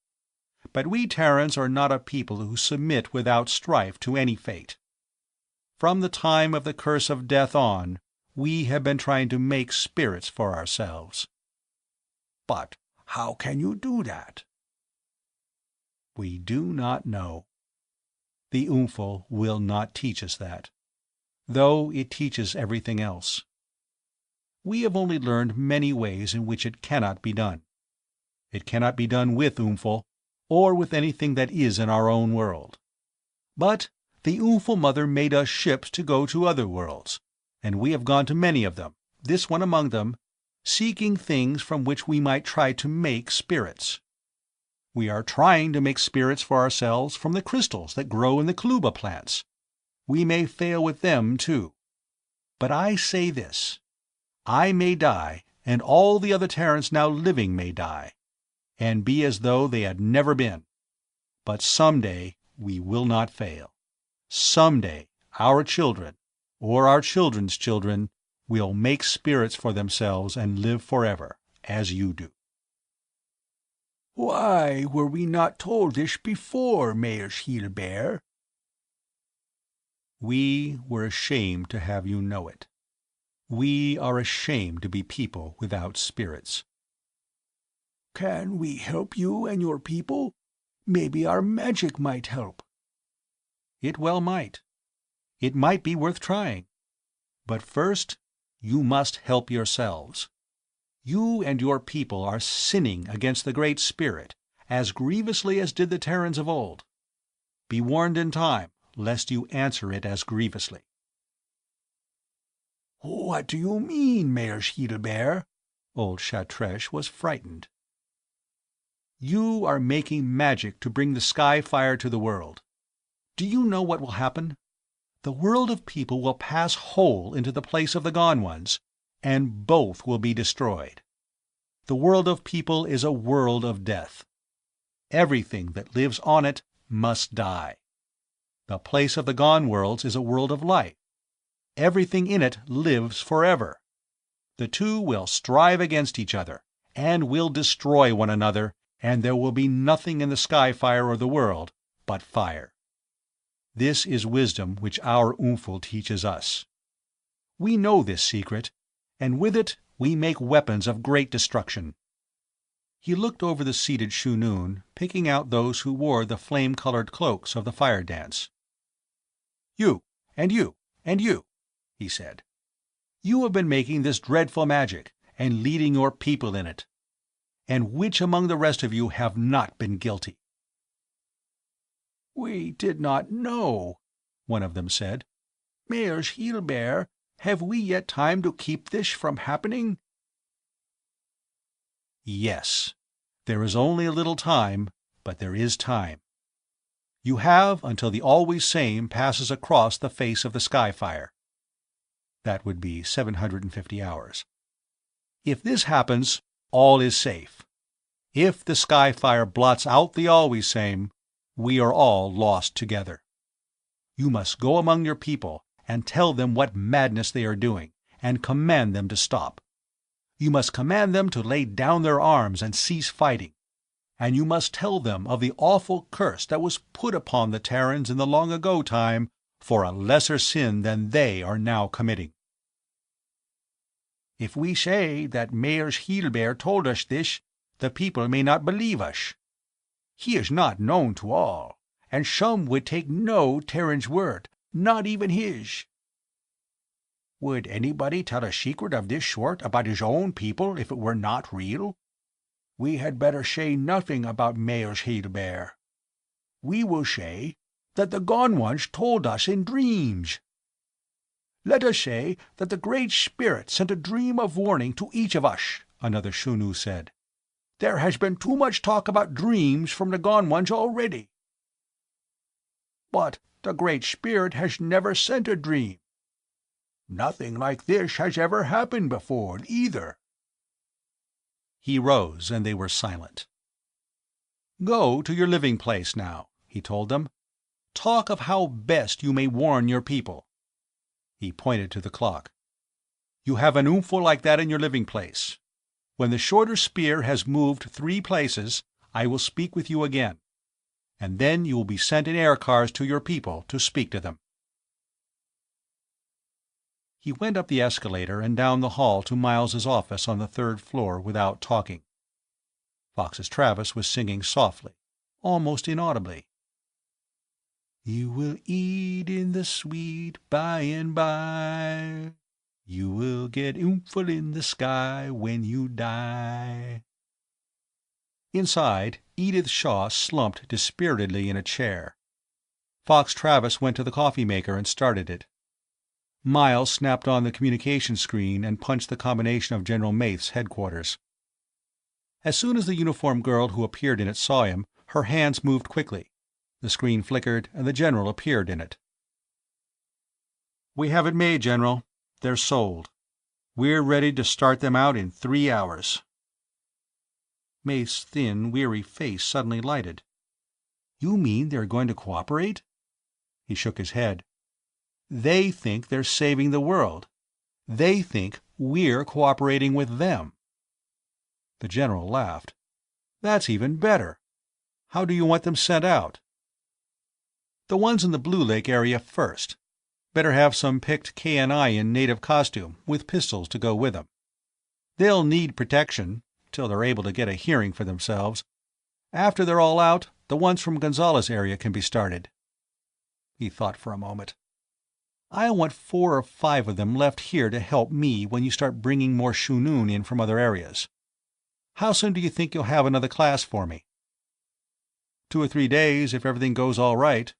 But we Terrans are not a people who submit without strife to any fate. From the time of the curse of death on, we have been trying to make spirits for ourselves. But how can you do that? We do not know. The Oomphel will not teach us that, though it teaches everything else. We have only learned many ways in which it cannot be done. It cannot be done with Oomphel, or with anything that is in our own world. But the Oomphel mother made us ships to go to other worlds, and we have gone to many of them, this one among them, seeking things from which we might try to make spirits. We are trying to make spirits for ourselves from the crystals that grow in the Kluba plants. We may fail with them, too. But I say this. I may die, and all the other Terrans now living may die, and be as though they had never been. But someday we will not fail. Someday our children, or our children's children, will make spirits for themselves and live forever, as you do. Why were we not told this before, Mayor Heelbear? We were ashamed to have you know it. We are ashamed to be people without spirits. Can we help you and your people? Maybe our magic might help. It well might. It might be worth trying. But first, you must help yourselves. You and your people are sinning against the Great Spirit as grievously as did the Terrans of old. Be warned in time, lest you answer it as grievously. What do you mean, Mayor Heelbear? Old Shatresh was frightened. You are making magic to bring the sky fire to the world. Do you know what will happen? The world of people will pass whole into the place of the gone ones, and both will be destroyed. The world of people is a world of death. Everything that lives on it must die. The place of the gone worlds is a world of life. Everything in it lives forever. The two will strive against each other, and will destroy one another, and there will be nothing in the sky-fire or the world but fire. This is wisdom which our Oomphel teaches us. We know this secret, and with it we make weapons of great destruction. He looked over the seated Shunun, picking out those who wore the flame-colored cloaks of the fire dance. "You, and you, and you," he said. "You have been making this dreadful magic, and leading your people in it. And which among the rest of you have not been guilty?" "We did not know," one of them said. "Mayor's Heel-Bear, have we yet time to keep this from happening?" Yes. There is only a little time, but there is time. You have until the always same passes across the face of the sky-fire. That would be 750 hours. If this happens, all is safe. If the sky-fire blots out the always same, we are all lost together. You must go among your people and tell them what madness they are doing, and command them to stop. You must command them to lay down their arms and cease fighting, and you must tell them of the awful curse that was put upon the Terrans in the long-ago time for a lesser sin than they are now committing. If we say that Mayor's Heel-Bear told us this, the people may not believe us. He is not known to all, and some would take no Terran's word, not even his. Would anybody tell a secret of this sort about his own people if it were not real? We had better say nothing about Mayor's Heel-Bear. We will say that the gone ones told us in dreams. Let us say that the Great Spirit sent a dream of warning to each of us, another Shunu said. There has been too much talk about dreams from the gone ones already. But the Great Spirit has never sent a dream. Nothing like this has ever happened before, either. He rose, and they were silent. "Go to your living place now," he told them. "Talk of how best you may warn your people." He pointed to the clock. "You have an Oomphel like that in your living place. When the shorter spear has moved 3 places, I will speak with you again, and then you will be sent in air cars to your people to speak to them." He went up the escalator and down the hall to Miles's office on the 3rd floor without talking. Fox's Travis was singing softly, almost inaudibly. "You will eat in the sweet by and by. You will get Oomphel in the sky when you die." Inside, Edith Shaw slumped dispiritedly in a chair. Fox Travis went to the coffee maker and started it. Miles snapped on the communication screen and punched the combination of General Maith's headquarters. As soon as the uniformed girl who appeared in it saw him, her hands moved quickly. The screen flickered, and the General appeared in it. "We have it made, General. They're sold. We're ready to start them out in 3 hours." Maith's thin, weary face suddenly lighted. "You mean they're going to cooperate?" He shook his head. "They think they're saving the world. They think we're cooperating with them." The General laughed. "That's even better. How do you want them sent out?" "The ones in the Blue Lake area first. Better have some picked KNI in native costume, with pistols to go with them. They'll need protection, till they're able to get a hearing for themselves. After they're all out, the ones from Gonzales area can be started." He thought for a moment. "I want 4 or 5 of them left here to help me when you start bringing more Shunun in from other areas. How soon do you think you'll have another class for me?" 2 or 3 days, if everything goes all right.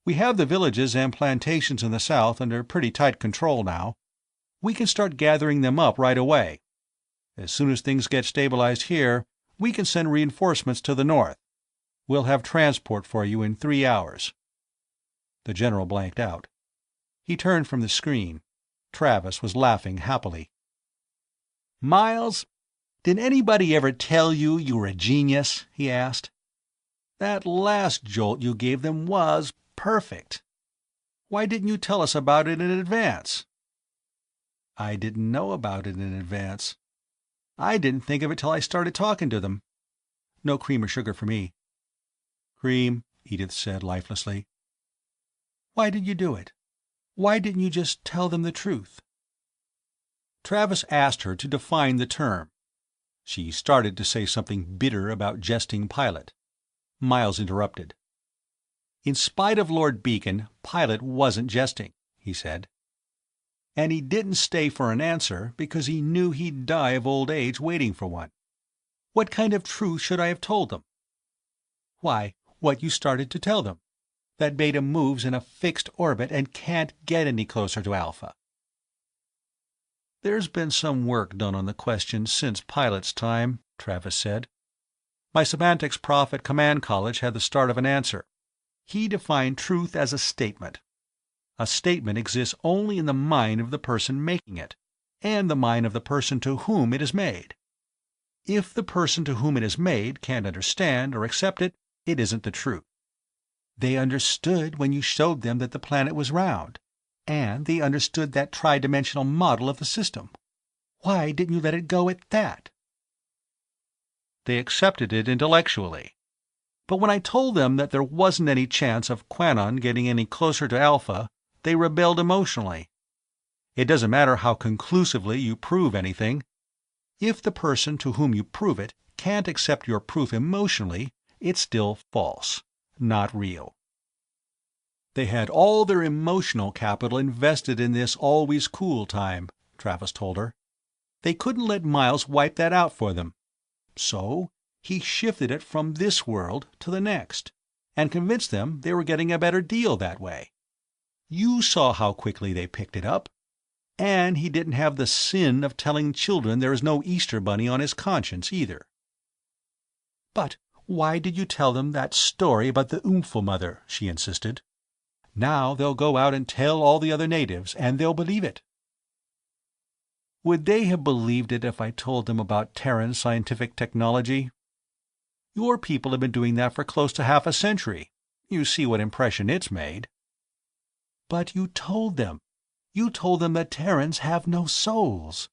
We have the villages and plantations in the south under pretty tight control now. We can start gathering them up right away. As soon as things get stabilized here, we can send reinforcements to the north. We'll have transport for you in 3 hours." The general blanked out. He turned from the screen. Travis was laughing happily. "Miles, did anybody ever tell you you were a genius?" he asked. "That last jolt you gave them was perfect. Why didn't you tell us about it in advance?" "I didn't know about it in advance. I didn't think of it till I started talking to them. No cream or sugar for me." "Cream," Edith said lifelessly. "Why did you do it? Why didn't you just tell them the truth?" Travis asked her to define the term. She started to say something bitter about jesting Pilot. Miles interrupted. "In spite of Lord Beacon, Pilot wasn't jesting," he said. "And he didn't stay for an answer because he knew he'd die of old age waiting for one. What kind of truth should I have told them?" "Why, what you started to tell them. That Beta moves in a fixed orbit and can't get any closer to Alpha." "There's been some work done on the question since Pilot's time," Travis said. "My semantics prof at Command College had the start of an answer. He defined truth as a statement. A statement exists only in the mind of the person making it, and the mind of the person to whom it is made. If the person to whom it is made can't understand or accept it, it isn't the truth. They understood when you showed them that the planet was round, and they understood that tri-dimensional model of the system. Why didn't you let it go at that?" "They accepted it intellectually. But when I told them that there wasn't any chance of Quanon getting any closer to Alpha, they rebelled emotionally. It doesn't matter how conclusively you prove anything. If the person to whom you prove it can't accept your proof emotionally, it's still false, not real." "They had all their emotional capital invested in this always cool time," Travis told her. "They couldn't let Miles wipe that out for them. So he shifted it from this world to the next, and convinced them they were getting a better deal that way. You saw how quickly they picked it up. And he didn't have the sin of telling children there is no Easter bunny on his conscience, either." "But why did you tell them that story about the Oomphel mother?" she insisted. "Now they'll go out and tell all the other natives, and they'll believe it." "Would they have believed it if I told them about Terran scientific technology? Your people have been doing that for close to half a century. You see what impression it's made." "But you told them. You told them that Terrans have no souls."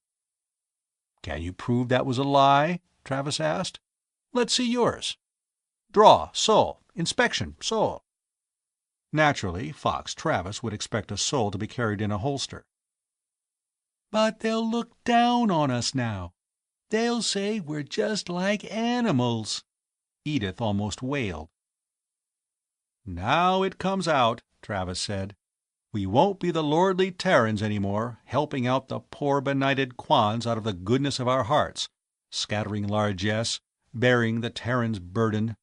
"Can you prove that was a lie?" Travis asked. "Let's see yours. Draw, soul. Inspection, soul." Naturally, Fox Travis would expect a soul to be carried in a holster. "But they'll look down on us now. They'll say we're just like animals," Edith almost wailed. "Now it comes out," Travis said. "We won't be the lordly Terrans anymore, helping out the poor benighted Quans out of the goodness of our hearts, scattering largesse, bearing the Terran's burden.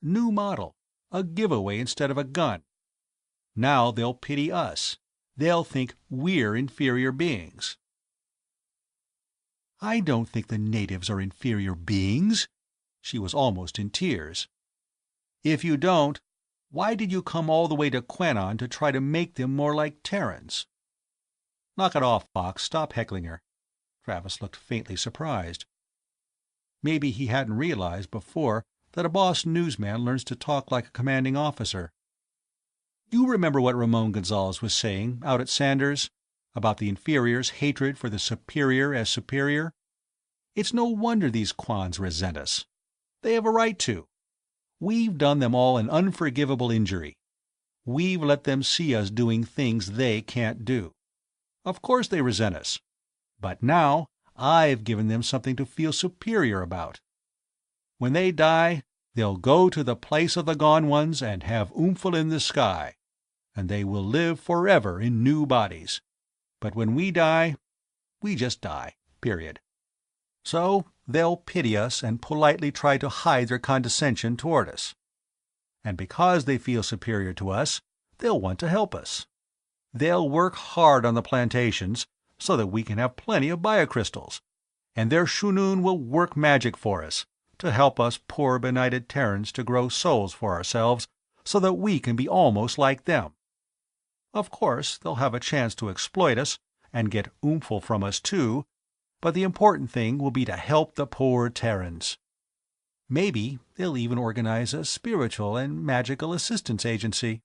New model, a giveaway instead of a gun. Now they'll pity us. They'll think we're inferior beings." "I don't think the natives are inferior beings." She was almost in tears. "If you don't, why did you come all the way to Quanon to try to make them more like Terrans?" "Knock it off, Fox. Stop heckling her." Travis looked faintly surprised. Maybe he hadn't realized before that a boss newsman learns to talk like a commanding officer. "You remember what Ramon Gonzalez was saying out at Sanders? About the inferior's hatred for the superior as superior? It's no wonder these Quans resent us. They have a right to. We've done them all an unforgivable injury. We've let them see us doing things they can't do. Of course they resent us. But now I've given them something to feel superior about. When they die, they'll go to the place of the gone ones and have Oomphel in the sky, and they will live forever in new bodies. But when we die, we just die, period. So they'll pity us and politely try to hide their condescension toward us. And because they feel superior to us, they'll want to help us. They'll work hard on the plantations so that we can have plenty of biocrystals, and their Shunun will work magic for us, to help us poor benighted Terrans to grow souls for ourselves so that we can be almost like them. Of course, they'll have a chance to exploit us, and get Oomphel from us too, but the important thing will be to help the poor Terrans. Maybe they'll even organize a spiritual and magical assistance agency.